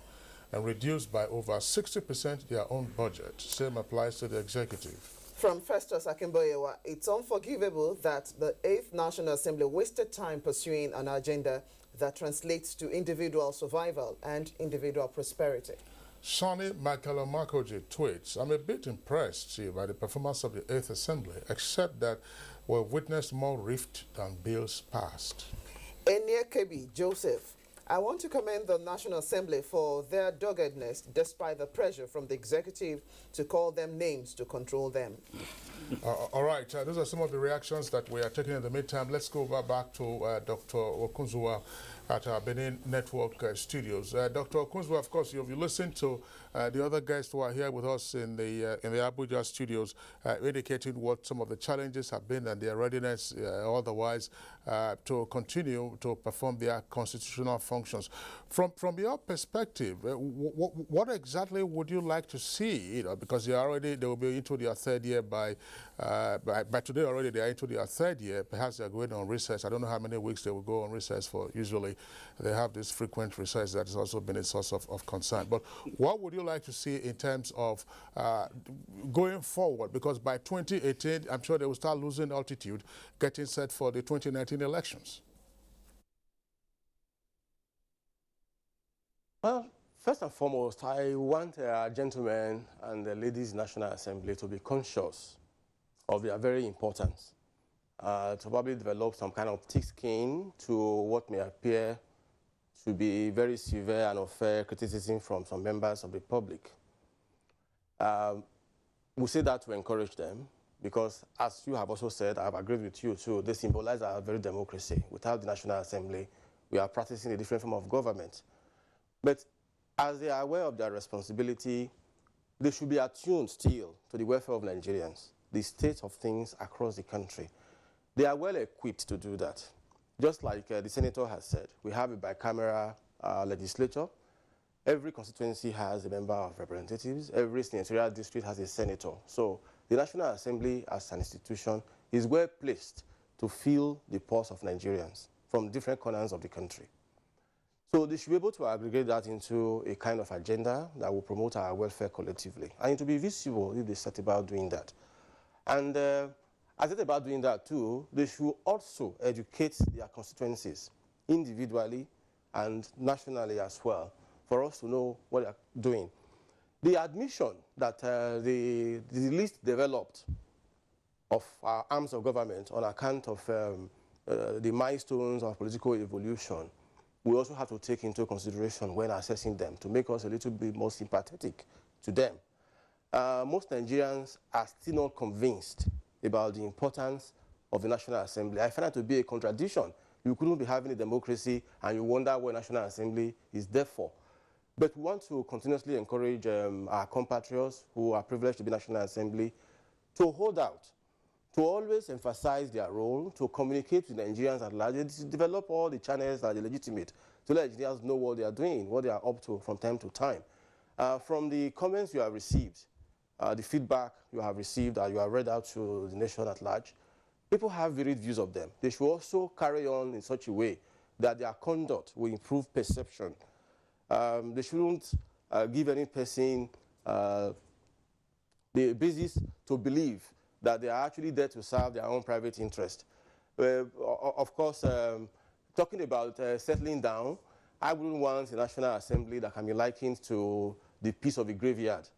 and reduce by over 60% their own budget. Same applies to the executive. From Festus Akimboyewa, it's unforgivable that the 8th National Assembly wasted time pursuing an agenda that translates to individual survival and individual prosperity. Sonny Makalomakoji tweets, I'm a bit impressed by the performance of the 8th Assembly, except that we've witnessed more rift than bills passed. Enya Kebi Joseph, I want to commend the National Assembly for their doggedness despite the pressure from the executive to call them names to control them. All right, those are some of the reactions that we are taking in the meantime. Let's go back to Dr. Okunzuwa at our Benin Network studios. Dr. Okunzuwa, of course, you've listened to the other guests who are here with us in the Abuja studios, indicating what some of the challenges have been and their readiness otherwise to continue to perform their constitutional functions. From your perspective, what exactly would you like to see? You know, because they will be into their 3rd year by today already. They are into their 3rd year. Perhaps they are going on recess. I don't know how many weeks they will go on recess for. Usually, they have this frequent recess that has also been a source of concern. But what would you like to see in terms of going forward? Because by 2018, I'm sure they will start losing altitude, getting set for the 2019 elections. Well, first and foremost, I want gentlemen and the ladies National Assembly to be conscious of their very importance, to probably develop some kind of thick skin to what may appear to be very severe and unfair criticism from some members of the public. We say that to encourage them because, as you have also said, I've agreed with you too, they symbolize our very democracy. Without the National Assembly, we are practicing a different form of government. But as they are aware of their responsibility, they should be attuned still to the welfare of Nigerians, the state of things across the country. They are well equipped to do that. Just like the Senator has said, we have a bicameral legislature. Every constituency has a member of representatives. Every senatorial district has a senator. So the National Assembly as an institution is well placed to feel the pulse of Nigerians from different corners of the country. So they should be able to aggregate that into a kind of agenda that will promote our welfare collectively. And it will be visible if they set about doing that. And as it's about doing that too, they should also educate their constituencies individually and nationally as well for us to know what they are doing. The admission that the least developed of our arms of government on account of the milestones of political evolution, we also have to take into consideration when assessing them to make us a little bit more sympathetic to them. Most Nigerians are still not convinced about the importance of the National Assembly. I find that to be a contradiction. You couldn't be having a democracy and you wonder what National Assembly is there for. But we want to continuously encourage our compatriots who are privileged to be National Assembly to hold out, to always emphasize their role, to communicate with Nigerians at large, to develop all the channels that are legitimate, to let Nigerians know what they are doing, what they are up to from time to time. From the comments you have received, the feedback you have received, you have read out to the nation at large, people have varied views of them. They should also carry on in such a way that their conduct will improve perception. They shouldn't give any person the basis to believe that they are actually there to serve their own private interest. Of course, talking about settling down, I wouldn't want a National Assembly that can be likened to the peace of a graveyard.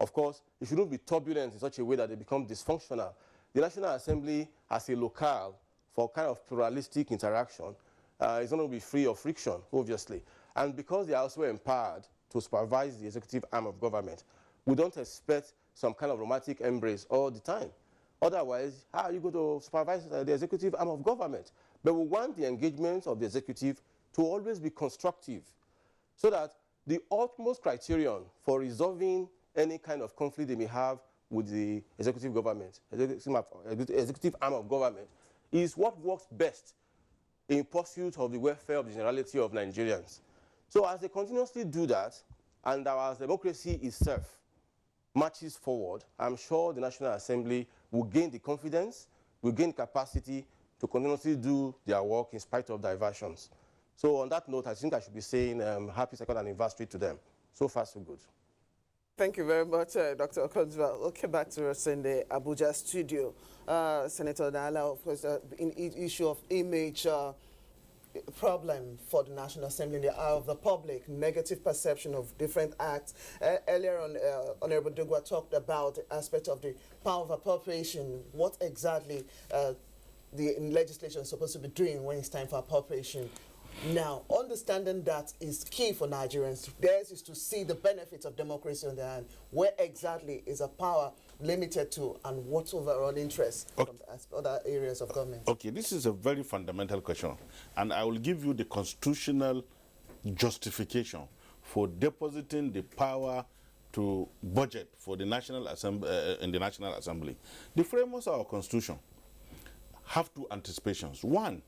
Of course, it shouldn't be turbulent in such a way that they become dysfunctional. The National Assembly as a locale for kind of pluralistic interaction is not going to be free of friction, obviously. And because they are also empowered to supervise the executive arm of government, we don't expect some kind of romantic embrace all the time. Otherwise, how are you going to supervise the executive arm of government? But we want the engagement of the executive to always be constructive, so that the utmost criterion for resolving any kind of conflict they may have with the executive government, executive arm of government, is what works best in pursuit of the welfare of the generality of Nigerians. So as they continuously do that, and our democracy itself marches forward, I'm sure the National Assembly will gain the confidence, will gain capacity to continuously do their work in spite of diversions. So on that note, I think I should be saying happy second anniversary to them. So far, so good. Thank you very much, Dr. Okonjo. We'll get back to us in the Abuja studio. Senator Dala, of course, in issue of image problem for the National Assembly in the eye of the public, negative perception of different acts. Earlier on, Honorable Dugwa talked about the aspect of the power of appropriation. What exactly the legislation is supposed to be doing when it's time for appropriation. Now, understanding that is key for Nigerians. Theirs is to see the benefits of democracy on their hand. Where exactly is a power limited to, and what's overall interest from other areas of government? Okay, this is a very fundamental question, and I will give you the constitutional justification for depositing the power to budget for the National Assembly in the National Assembly. The framers of our Constitution have two anticipations. One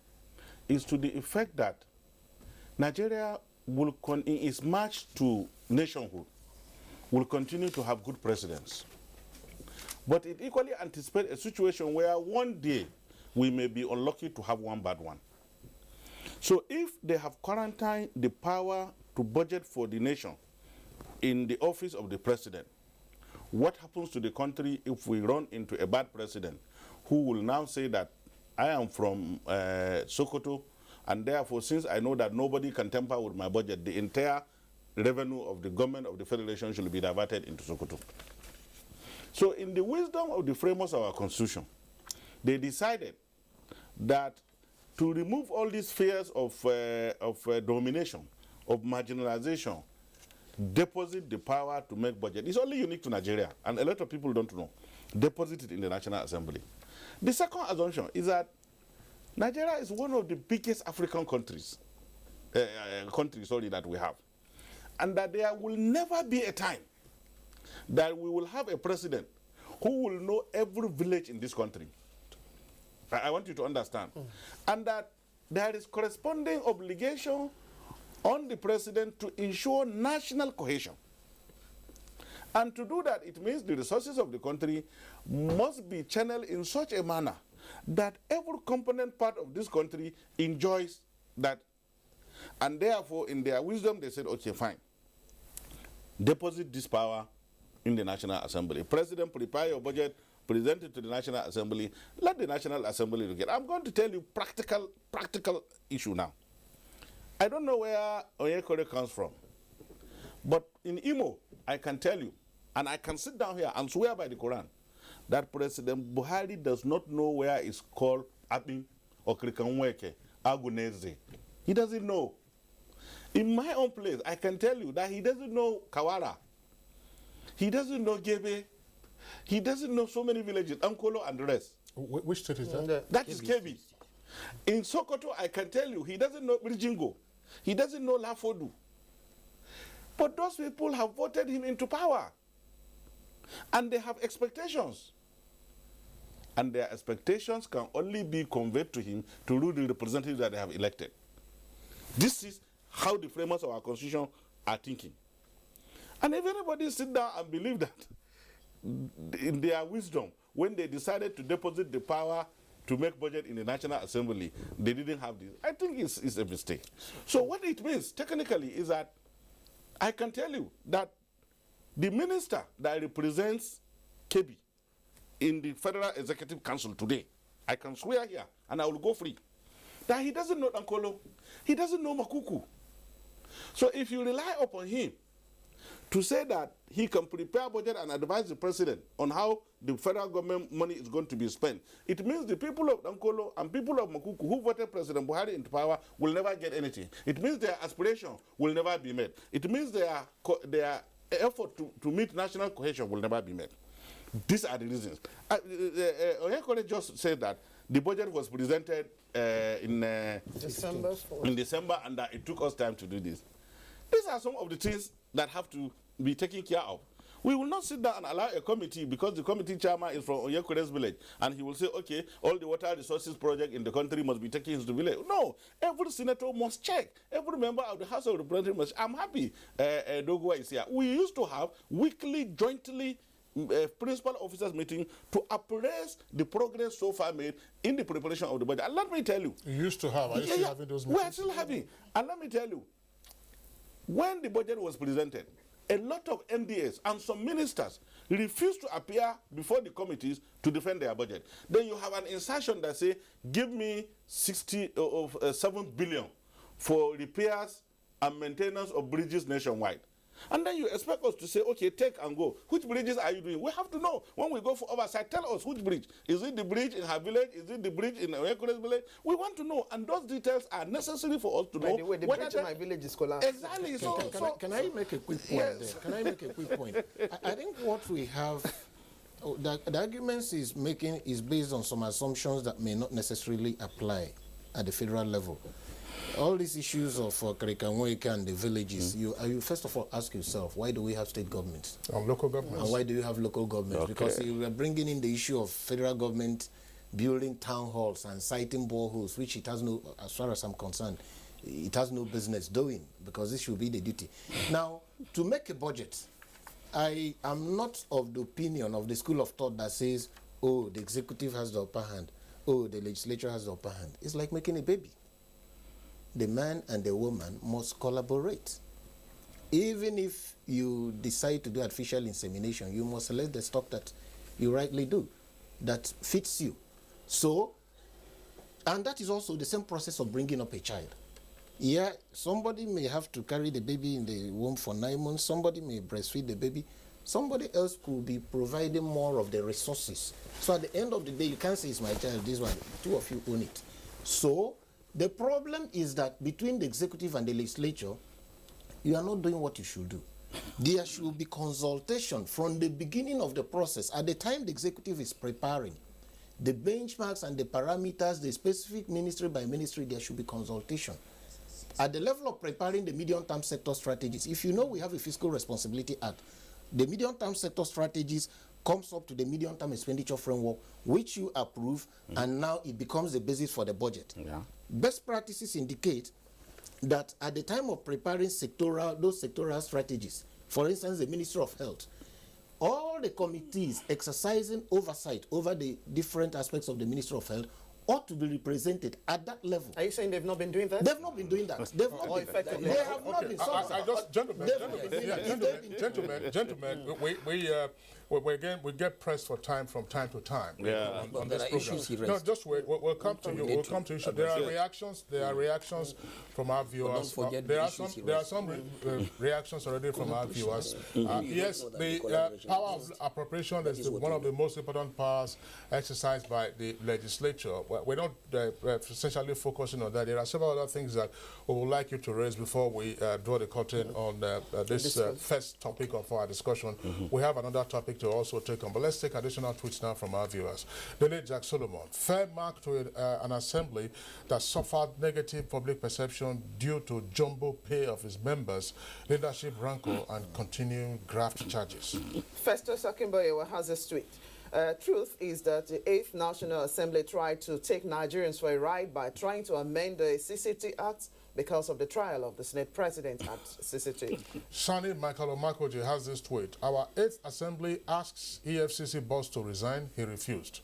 is to the effect that Nigeria will, in its march to nationhood, will continue to have good presidents. But it equally anticipates a situation where one day we may be unlucky to have one bad one. So if they have quarantined the power to budget for the nation in the office of the president, what happens to the country if we run into a bad president who will now say that I am from Sokoto, and therefore, since I know that nobody can tamper with my budget, the entire revenue of the government of the federation should be diverted into Sokoto. So in the wisdom of the framers of our Constitution, they decided that to remove all these fears of domination, of marginalization, deposit the power to make budget. It's only unique to Nigeria, and a lot of people don't know. Deposit it in the National Assembly. The second assumption is that Nigeria is one of the biggest African countries, that we have, and that there will never be a time that we will have a president who will know every village in this country. I want you to understand. And that there is corresponding obligation on the president to ensure national cohesion. And to do that, it means the resources of the country must be channeled in such a manner that every component part of this country enjoys that. And therefore, in their wisdom, they said, okay, fine. Deposit this power in the National Assembly. President, prepare your budget, present it to the National Assembly, let the National Assembly look at it. I'm going to tell you practical issue now. I don't know where Onyekore comes from, but in Imo, I can tell you, and I can sit down here and swear by the Quran, that President Buhari does not know where it's called Abin or Krikanweke, Aguneze. He doesn't know. In my own place, I can tell you that he doesn't know Kawara. He doesn't know Gebe. He doesn't know so many villages, Ankolo and the rest. Which state is that? That is Kebbi. In Sokoto, I can tell you, he doesn't know Birjingo. He doesn't know Lafodu. But those people have voted him into power. And they have expectations. And their expectations can only be conveyed to him to rule the representatives that they have elected. This is how the framers of our constitution are thinking. And if anybody sit down and believe that in their wisdom, when they decided to deposit the power to make budget in the National Assembly, they didn't have this, I think it's a mistake. So what it means technically is that I can tell you that the minister that represents Kebbi in the Federal Executive Council today, I can swear here, and I will go free, that he doesn't know Ankolo, he doesn't know Makuku. So if you rely upon him to say that he can prepare budget and advise the president on how the federal government money is going to be spent, it means the people of Ankolo and people of Makuku who voted President Buhari into power will never get anything. It means their aspiration will never be met. It means their effort to meet national cohesion will never be met. These are the reasons. Onyekore just said that the budget was presented in December, and that it took us time to do this. These are some of the things that have to be taken care of. We will not sit down and allow a committee, because the committee chairman is from Onyekore's village, and he will say, okay, all the water resources project in the country must be taken into the village. No, every senator must check. Every member of the House of Representatives must. I'm happy Dogwa is here. We used to have weekly, jointly principal officers meeting to appraise the progress so far made in the preparation of the budget. And let me tell you. You used to have. Are you still having those meetings? We are still having. And let me tell you, when the budget was presented, a lot of MDAs and some ministers refused to appear before the committees to defend their budget. Then you have an insertion that say, give me 7 billion for repairs and maintenance of bridges nationwide. And then you expect us to say, okay, take and go. Which bridges are you doing? We have to know. When we go for oversight, tell us which bridge. Is it the bridge in her village? Is it the bridge in Oyekore's village? We want to know. And those details are necessary for us to know. By the way, the bridge in my village is collapsed. Exactly. Can I make a quick point there? Can I make a quick point? I think what we have, the arguments is making is based on some assumptions that may not necessarily apply at the federal level. All these issues of Karikanweka and the villages, you first of all ask yourself, why do we have state governments? Local governments. And why do you have local governments? Okay. Because you are bringing in the issue of federal government building town halls and siting boreholes, which it has no, as far as I'm concerned, it has no business doing, because this should be the duty. Now, to make a budget, I am not of the opinion of the school of thought that says, oh, the executive has the upper hand, oh, the legislature has the upper hand. It's like making a baby. The man and the woman must collaborate. Even if you decide to do artificial insemination, you must select the stock that you rightly do, that fits you. So, and that is also the same process of bringing up a child. Yeah, somebody may have to carry the baby in the womb for 9 months, somebody may breastfeed the baby, somebody else could be providing more of the resources. So at the end of the day, you can't say it's my child, this one, two of you own it. So, the problem is that between the executive and the legislature, you are not doing what you should do. There should be consultation from the beginning of the process. At the time the executive is preparing the benchmarks and the parameters, the specific ministry by ministry, there should be consultation. At the level of preparing the medium-term sector strategies, if you know we have a Fiscal Responsibility Act, the medium-term sector strategies comes up to the medium-term expenditure framework, which you approve, and now it becomes the basis for the budget. Yeah. Best practices indicate that at the time of preparing those sectoral strategies, for instance, the Ministry of Health, all the committees exercising oversight over the different aspects of the Ministry of Health ought to be represented at that level. Are you saying they've not been doing that? They've not been doing that. They've not been. Effectively. They have not been. Gentlemen, we get pressed for time from time to time. Yeah. On there this are issues program. he No, raised. just wait. We'll come to you. We'll come to you. There are reactions. There are reactions from our viewers. There are some reactions already from our viewers. Yes, the power of appropriation is one of the most important powers exercised by the legislature. We're not essentially focusing on that. There are several other things that we would like you to raise before we draw the curtain on this first topic of our discussion. We have another topic topic to also take on. But let's take additional tweets now from our viewers. The late Jack Solomon, fair mark to an assembly that suffered negative public perception due to jumbo pay of its members, leadership rancor, and continuing graft charges. Festus Akimboyewa has a tweet. Truth is that the 8th National Assembly tried to take Nigerians for a ride by trying to amend the CCT Act because of the trial of the Senate President at CCT. Sani Michael Omakoji has this tweet. Our 8th Assembly asks EFCC boss to resign. He refused.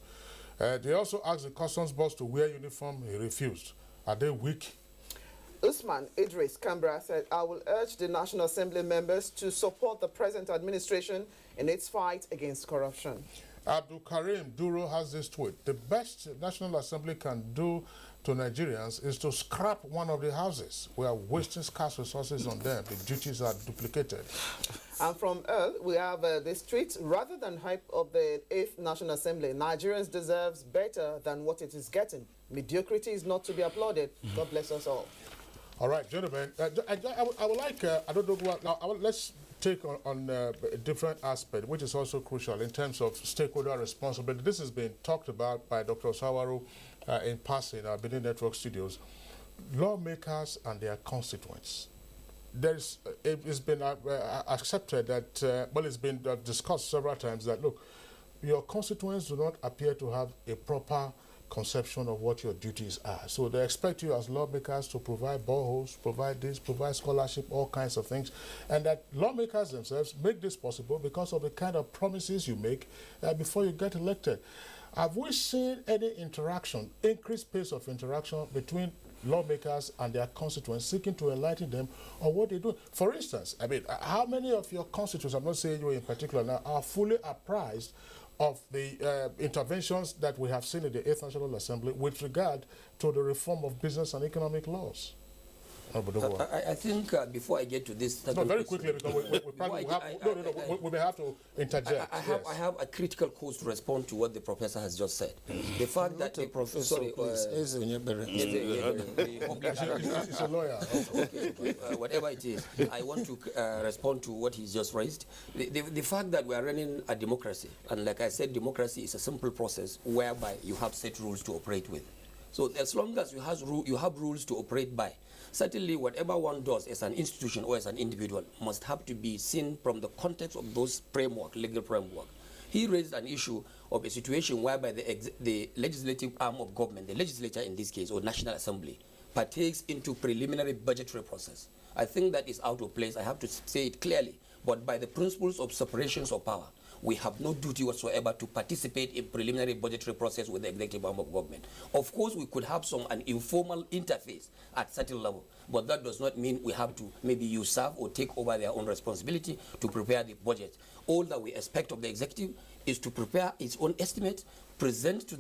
They also asked the Customs boss to wear uniform. He refused. Are they weak? Usman Idris Kambra said, I will urge the National Assembly members to support the present administration in its fight against corruption. Abdul Karim Duro has this tweet. The best National Assembly can do to Nigerians is to scrap one of the houses. We are wasting scarce resources on them. The duties are duplicated. And from Earl, we have this tweet. Rather than hype of the 8th National Assembly, Nigerians deserves better than what it is getting. Mediocrity is not to be applauded. God bless us all. All right, gentlemen. I would like, I don't know what, now, let's take on a different aspect, which is also crucial in terms of stakeholder responsibility. This has been talked about by Dr. Osawaru in passing our Benin Network studios. Lawmakers and their constituents. It's been accepted that, well, it's been discussed several times that, look, your constituents do not appear to have a proper conception of what your duties are. So they expect you as lawmakers to provide boreholes, provide this, provide scholarship, all kinds of things. And that lawmakers themselves make this possible because of the kind of promises you make before you get elected. Have we seen any interaction, increased pace of interaction between lawmakers and their constituents seeking to enlighten them on what they do? For instance, I mean, how many of your constituents, I'm not saying you in particular now, are fully apprised of the interventions that we have seen in the 8th National Assembly with regard to the reform of business and economic laws? I think before I get to this... No, very quickly, because we probably we may have to interject. I have a critical cause to respond to what the professor has just said. The fact that the professor... He's a lawyer. Okay, whatever it is, I want to respond to what he's just raised. The fact that we are running a democracy, and like I said, democracy is a simple process whereby you have set rules to operate with. So as long as you have rules to operate by, certainly whatever one does as an institution or as an individual must have to be seen from the context of those legal framework. He raised an issue of a situation whereby the legislative arm of government, the legislature in this case, or National Assembly, partakes into preliminary budgetary process. I think that is out of place. I have to say it clearly. But by the principles of separations of power, we have no duty whatsoever to participate in preliminary budgetary process with the executive arm of government. Of course, we could have an informal interface at certain level, but that does not mean we have to maybe usurp or take over their own responsibility to prepare the budget. All that we expect of the executive is to prepare its own estimate, present to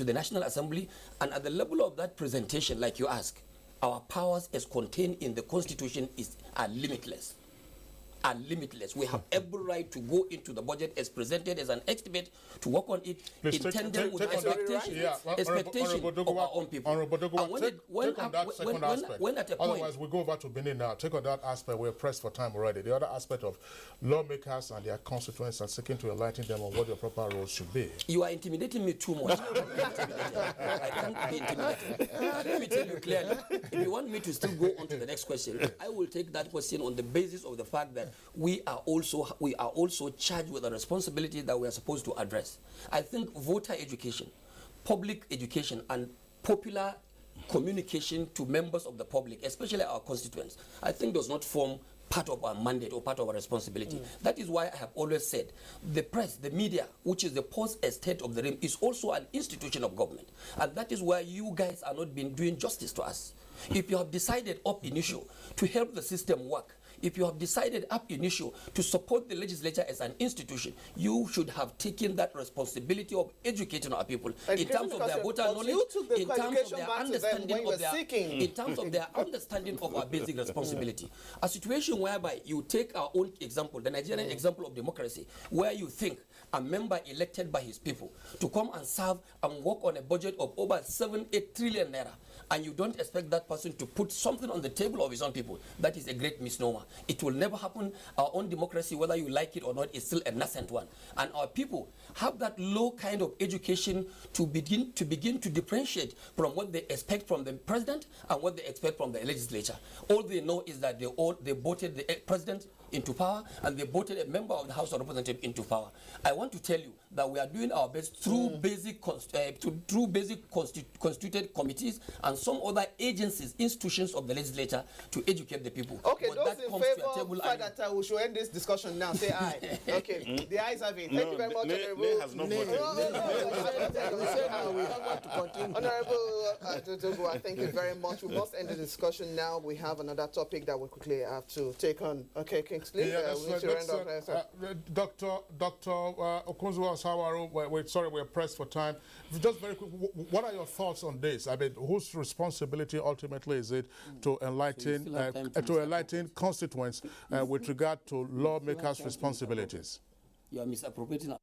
the National Assembly, and at the level of that presentation, like you ask, our powers as contained in the Constitution are limitless. Are limitless. We have every right to go into the budget as presented as an estimate, to work on it in tandem with expectation of our own people. When at a point, otherwise we go over to Benin now. Take on that aspect. We're pressed for time already. The other aspect of lawmakers and their constituents and seeking to enlighten them on what their proper roles should be. You are intimidating me too much. I can't be intimidated. Let me tell you clearly. If you want me to still go on to the next question, I will take that question on the basis of the fact that we are also charged with a responsibility that we are supposed to address. I think voter education, public education, and popular communication to members of the public, especially our constituents, I think does not form part of our mandate or part of our responsibility. That is why I have always said the press, the media, which is the post-estate of the realm, is also an institution of government. And that is why you guys are not been doing justice to us. If you have decided up initio to help the system work, if you have decided ab initio to support the legislature as an institution, you should have taken that responsibility of educating our people in terms of their voter knowledge, in terms of their understanding of our basic responsibility. A situation whereby you take our own example, the Nigerian example of democracy, where you think a member elected by his people to come and serve and work on a budget of over 7-8 trillion naira, and you don't expect that person to put something on the table of his own people, that is a great misnomer. It will never happen. Our own democracy, whether you like it or not, is still a nascent one. And our people have that low kind of education to begin to differentiate from what they expect from the president and what they expect from the legislature. All they know is that they voted the president into power, and they voted a member of the House of Representatives into power. I want to tell you that we are doing our best through basic constituted committees and some other agencies, institutions of the legislature to educate the people. Okay, but those that in comes favor to a table of that we should end this discussion now. Say aye. Okay, the ayes have it. Thank you very much, Honorable. Has not voted. Honorable Togo, thank you very much. We must end the discussion now. We have another topic that we quickly have to take on. Okay, Kingsley, we need to round up. Dr. Okunzuwa Sawaro, we're pressed for time. Just very quick, what are your thoughts on this? I mean, whose responsibility ultimately is it to enlighten constituents with regard to lawmakers' responsibilities? You are misappropriating.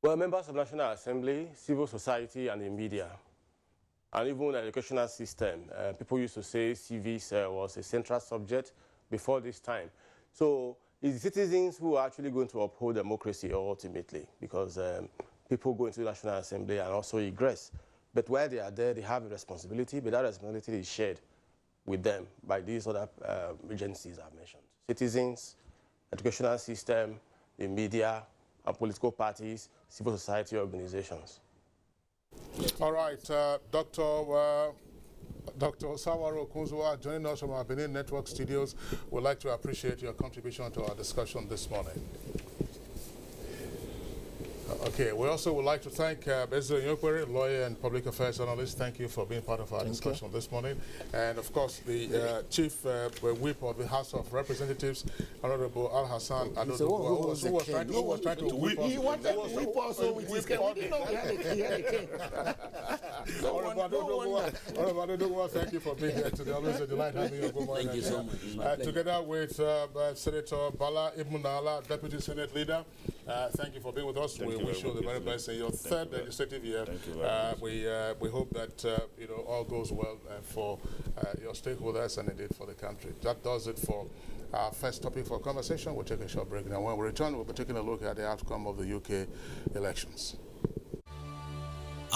Well, members of the National Assembly, civil society, and the media, and even the educational system. People used to say civics was a central subject before this time. So it's citizens who are actually going to uphold democracy ultimately, because people go into the National Assembly and also egress. But while they are there, they have a responsibility, but that responsibility is shared with them by these other agencies I've mentioned. Citizens, educational system, the media, and political parties, civil society organizations. All right, Dr. Sawaro Okunzuwa joining us from our Benin Network studios. We'd like to appreciate your contribution to our discussion this morning. Okay, we also would like to thank Bezzo Nyokwere, lawyer and public affairs analyst. Thank you for being part of our discussion this morning. And of course, the Chief Whip of the House of Representatives, Honorable Al Hassan, who was trying to whip us. He wanted to whip us with his cane. We didn't know we had a king. Honorable, thank you for being here today. Always a delight having you. Thank you so much. Together with Senator Bala Ibn Ala, Deputy Senate Leader, thank you for being with us. We wish you the very best in your third legislative year. We hope that all goes well for your stakeholders and indeed for the country. That does it for our first topic for conversation. We'll take a short break now. When we return, we'll be taking a look at the outcome of the UK elections.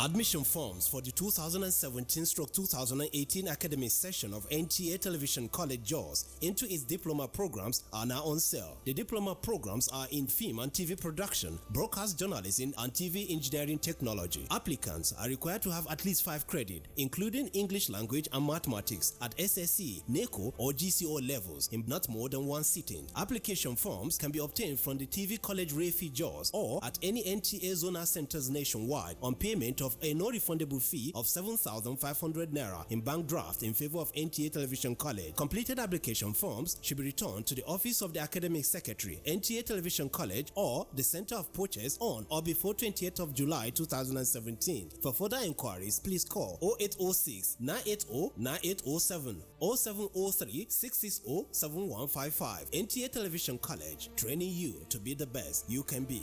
Admission forms for the 2017-2018 academic session of NTA Television College JAWS into its diploma programs are now on sale. The diploma programs are in film and TV production, broadcast journalism, and TV engineering technology. Applicants are required to have at least 5 credits, including English language and mathematics at SSC, NECO, or GCO levels in not more than 1 sitting. Application forms can be obtained from the TV College Refi JAWS or at any NTA zonal centers nationwide on payment of a no-refundable fee of 7,500 Naira in bank draft in favor of NTA Television College. Completed application forms should be returned to the Office of the Academic Secretary, NTA Television College, or the Center of Purchase on or before 28th of July 2017. For further inquiries, please call 0806 980 9807 or 0703 660 7155. NTA Television College, training you to be the best you can be.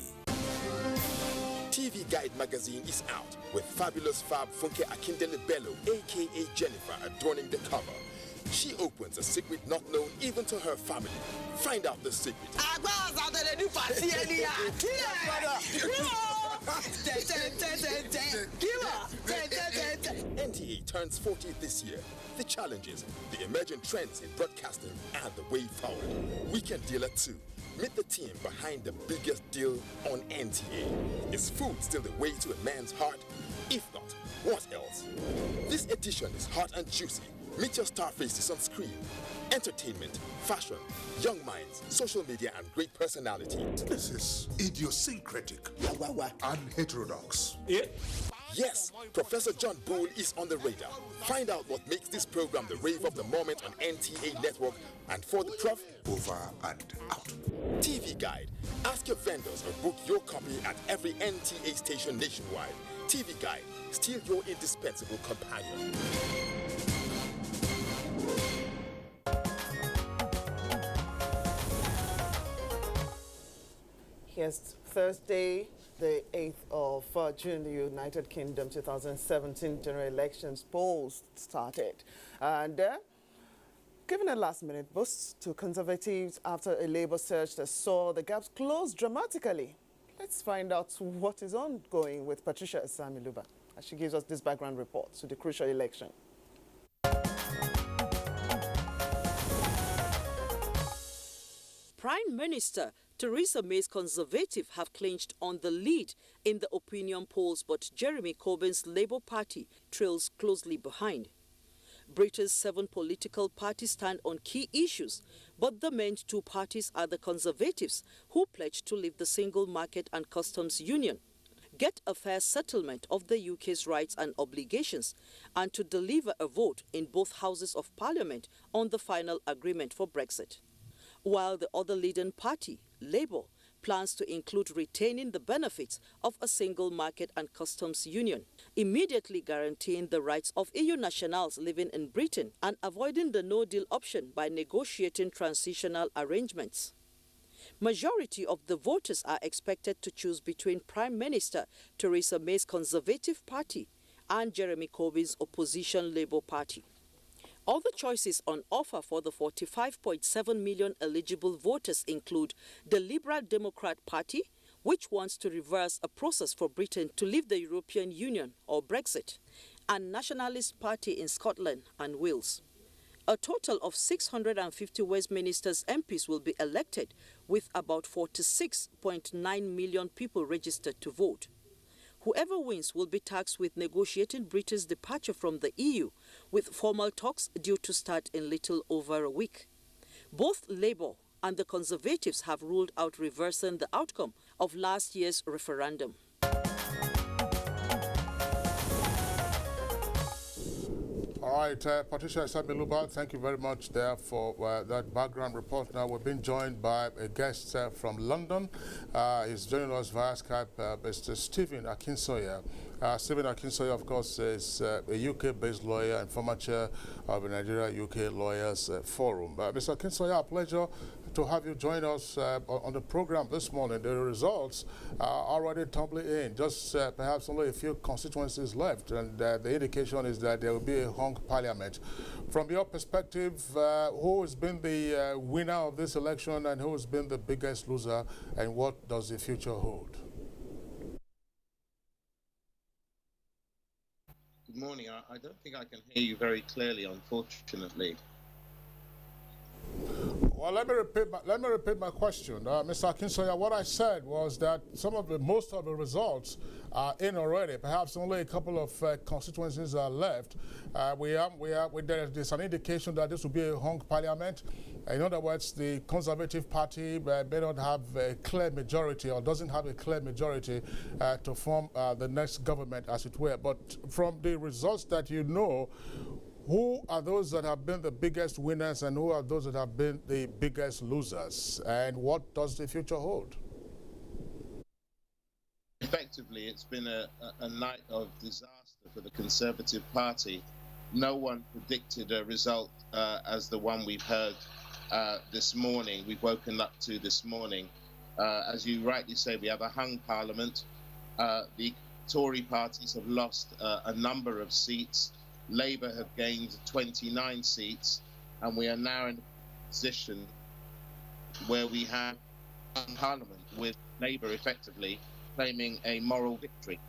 TV Guide magazine is out with fabulous Fab Funke Akindele Bello, aka Jennifer, adorning the cover. She opens a secret not known even to her family. Find out the secret. NTA turns 40 this year. The challenges, the emerging trends in broadcasting, and the way forward. Weekend Dealer 2. Meet the team behind the biggest deal on NTA. Is food still the way to a man's heart? If not, what else? This edition is hot and juicy. Meet your star faces on screen. Entertainment, fashion, young minds, social media, and great personality. This is idiosyncratic and heterodox. Yes, Professor John Bull is on the radar. Find out what makes this program the rave of the moment on NTA Network, and for the Prof, over and out. TV Guide. Ask your vendors or book your copy at every NTA station nationwide. TV Guide, still your indispensable companion. Here's Thursday, the 8th of June, the United Kingdom 2017 general elections polls started. And Given a last-minute boost to Conservatives after a Labour surge that saw the gaps close dramatically. Let's find out what is ongoing with Patricia Asamiluba as she gives us this background report to the crucial election. Prime Minister Theresa May's Conservative have clinched on the lead in the opinion polls, but Jeremy Corbyn's Labour Party trails closely behind. Britain's 7 political parties stand on key issues, but the main 2 parties are the Conservatives, who pledged to leave the single market and customs union, get a fair settlement of the UK's rights and obligations, and to deliver a vote in both houses of Parliament on the final agreement for Brexit. While the other leading party, Labour, plans to include retaining the benefits of a single market and customs union, immediately guaranteeing the rights of EU nationals living in Britain and avoiding the no-deal option by negotiating transitional arrangements. Majority of the voters are expected to choose between Prime Minister Theresa May's Conservative Party and Jeremy Corbyn's opposition Labour Party. Other choices on offer for the 45.7 million eligible voters include the Liberal Democrat Party, which wants to reverse a process for Britain to leave the European Union or Brexit, and Nationalist Party in Scotland and Wales. A total of 650 Westminster's MPs will be elected, with about 46.9 million people registered to vote. Whoever wins will be tasked with negotiating Britain's departure from the EU, with formal talks due to start in little over a week. Both Labour and the Conservatives have ruled out reversing the outcome of last year's referendum. All right, Patricia Asamiluba, thank you very much there for that background report. Now we're being joined by a guest from London. He's joining us via Skype, Mr. Stephen Akinsoya. Stephen Akinsoya, of course, is a UK-based lawyer and former chair of the Nigeria UK Lawyers Forum. Mr. Akinsoya, a pleasure to have you join us on the program this morning. The results are already tumbling in, just perhaps only a few constituencies left, and the indication is that there will be a hung parliament. From your perspective, who has been the winner of this election and who has been the biggest loser, and what does the future hold? Good morning. I don't think I can hear you very clearly, unfortunately. Well, let me repeat my question, Mr. Akinsoya. What I said was that most of the results are in already. Perhaps only a couple of constituencies are left. There's an indication that this will be a hung parliament. In other words, the Conservative Party may not have a clear majority or doesn't have a clear majority to form the next government, as it were. But from the results that you know, who are those that have been the biggest winners and who are those that have been the biggest losers? And what does the future hold? Effectively, it's been a night of disaster for the Conservative Party. No one predicted a result as the one we've heard this morning, we've woken up to this morning. As you rightly say, we have a hung parliament. The Tory parties have lost a number of seats. Labour have gained 29 seats, and we are now in a position where we have a parliament with Labour effectively claiming a moral victory.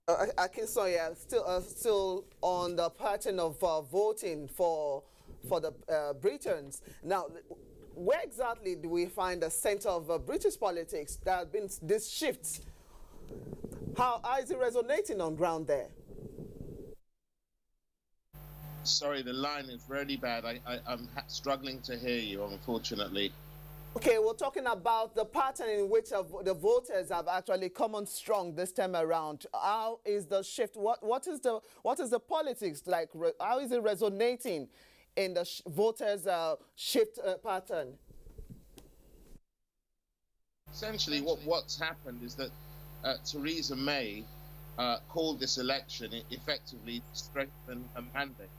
Akinsoya, still on the pattern of voting for the Britons. Now, where exactly do we find the center of British politics? There have been this shift. How is it resonating on ground there? Sorry, the line is really bad. I'm struggling to hear you, unfortunately. Okay, we're talking about the pattern in which the voters have actually come on strong this time around. How is the shift? What is the politics like? How is it resonating in the voters' shift pattern? Essentially, what's happened is that Theresa May called this election effectively to strengthen her mandate.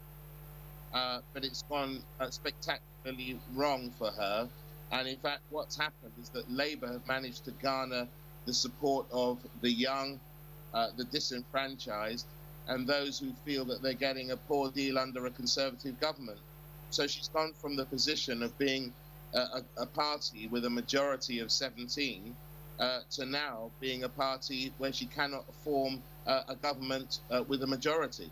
But it's gone spectacularly wrong for her. And in fact, what's happened is that Labour have managed to garner the support of the young, the disenfranchised, and those who feel that they're getting a poor deal under a Conservative government. So she's gone from the position of being a party with a majority of 17 to now being a party where she cannot form a government with a majority.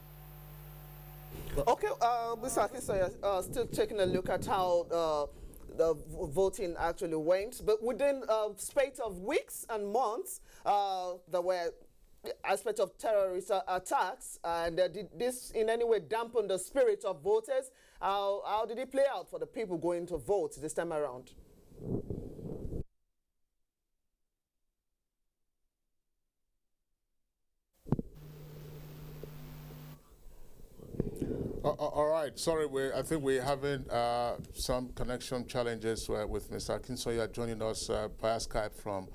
Okay, Mr. Akinsoya, still taking a look at how the voting actually went, but within a spate of weeks and months, there were aspects of terrorist attacks, and did this in any way dampen the spirit of voters? How did it play out for the people going to vote this time around? All right. Sorry, I think we're having some connection challenges with Mr. Akinsoya joining us via Skype from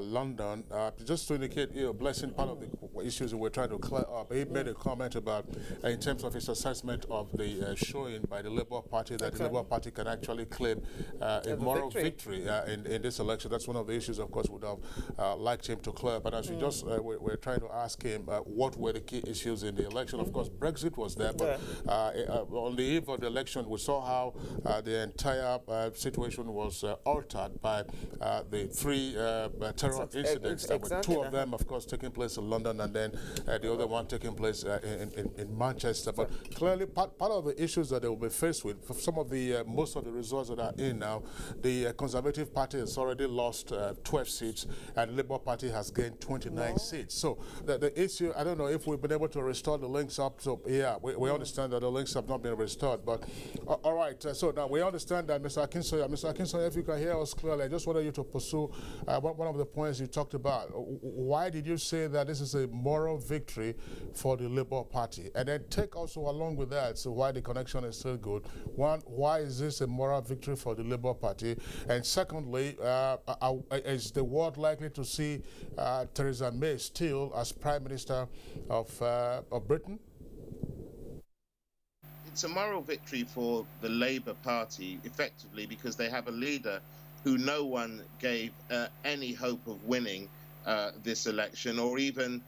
London. Just to indicate, Blessing, part of the issues that we're trying to clear up, he made a comment about, in terms of his assessment of the showing by the Labour Party, that the Labour Party can actually claim a moral victory in this election. That's one of the issues, of course, would have liked him to clear. But as we just, we're trying to ask him what were the key issues in the election. Of course, Brexit was there, but on the eve of the election, we saw how the entire situation was altered by the three terror incidents. There were two of them, of course, taking place in London, and then the other one taking place in Manchester. But clearly, part of the issues that they will be faced with, for some of the most of the results that are in now, the Conservative Party has already lost 12 seats, and the Labour Party has gained 29 seats. So the issue, I don't know if we've been able to restore the links up. So yeah, we understand that the links have not been restored. But all right, so now we understand that, Mr. Akinsoya, if you can hear us clearly, I just wanted you to pursue one of the points you talked about. Why did you say that this is a moral victory for the Labour Party? And then take also along with that, so why the connection is still good. One, why is this a moral victory for the Labour Party? And secondly, is the world likely to see Theresa May still as Prime Minister of Britain? It's a moral victory for the Labour Party, effectively, because they have a leader who no one gave any hope of winning this election, or even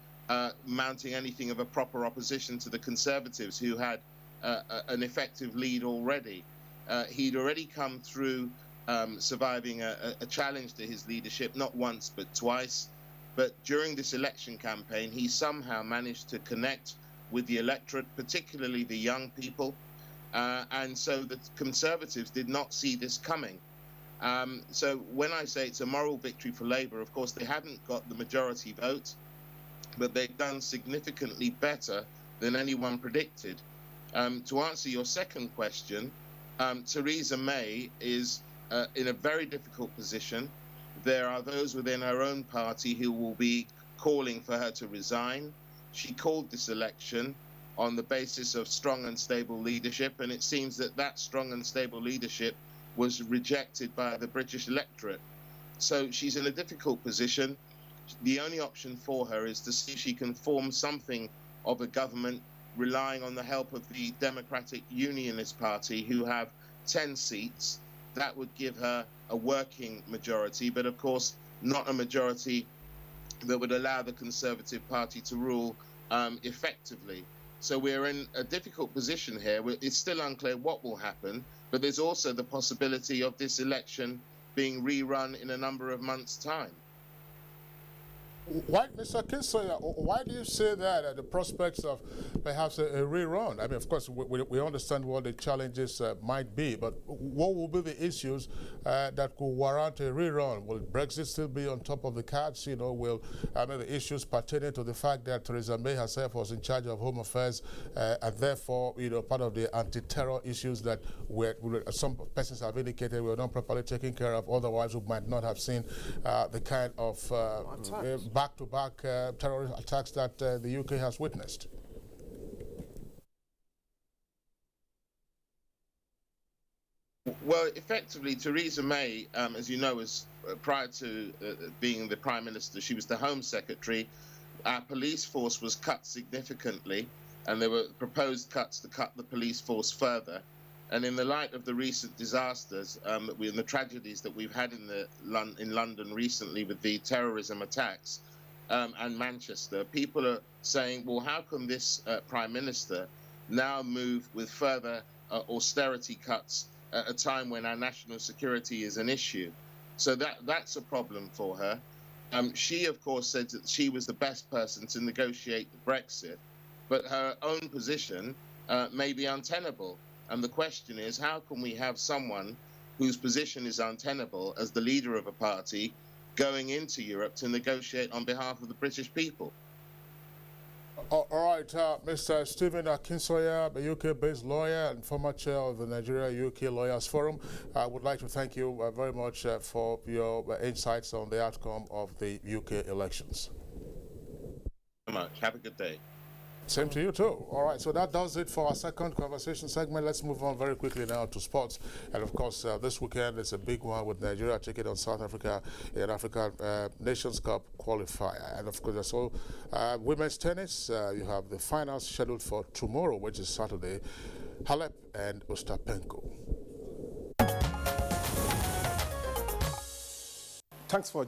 mounting anything of a proper opposition to the Conservatives, who had an effective lead already. He'd already come through surviving a challenge to his leadership, not once but twice. But during this election campaign, he somehow managed to connect with the electorate, particularly the young people. And so the Conservatives did not see this coming. So when I say it's a moral victory for Labour, of course, they haven't got the majority vote, but they've done significantly better than anyone predicted. To answer your second question, Theresa May is in a very difficult position. There are those within her own party who will be calling for her to resign. She called this election on the basis of strong and stable leadership, and it seems that that strong and stable leadership was rejected by the British electorate. So she's in a difficult position. The only option for her is to see if she can form something of a government, relying on the help of the Democratic Unionist Party, who have 10 seats. That would give her a working majority, but of course not a majority that would allow the Conservative Party to rule effectively. So we're in a difficult position here. It's still unclear what will happen, but there's also the possibility of this election being rerun in a number of months' time. Why, Mr. Akinsoya, why do you say that, the prospects of perhaps a rerun? I mean, of course, we understand what the challenges might be, but what will be the issues that could warrant a rerun? Will Brexit still be on top of the cards? You know, the issues pertaining to the fact that Theresa May herself was in charge of Home Affairs, and therefore, part of the anti-terror issues that some persons have indicated were not properly taken care of. Otherwise, we might not have seen the kind of back-to-back terrorist attacks that the UK has witnessed. Well, effectively, Theresa May, as you know, was prior to being the Prime Minister, she was the Home Secretary. Our police force was cut significantly, and there were proposed cuts to cut the police force further. And in the light of the recent disasters and the tragedies that we've had in London recently with the terrorism attacks, and Manchester, people are saying, well, how come this Prime Minister now move with further austerity cuts at a time when our national security is an issue? So that's a problem for her. She, of course, said that she was the best person to negotiate the Brexit, but her own position may be untenable. And the question is, how can we have someone whose position is untenable as the leader of a party going into Europe to negotiate on behalf of the British people? All right, Mr. Stephen Akinsoya, a UK-based lawyer and former chair of the Nigeria UK Lawyers Forum, I would like to thank you very much for your insights on the outcome of the UK elections. Thank you very much. Have a good day. Same to you too. All right, so that does it for our second conversation segment. Let's move on very quickly now to sports. And of course, this weekend is a big one with Nigeria taking on South Africa in African Nations Cup qualifier. And of course, so women's tennis, you have the finals scheduled for tomorrow, which is Saturday, Halep and Ostapenko. Thanks for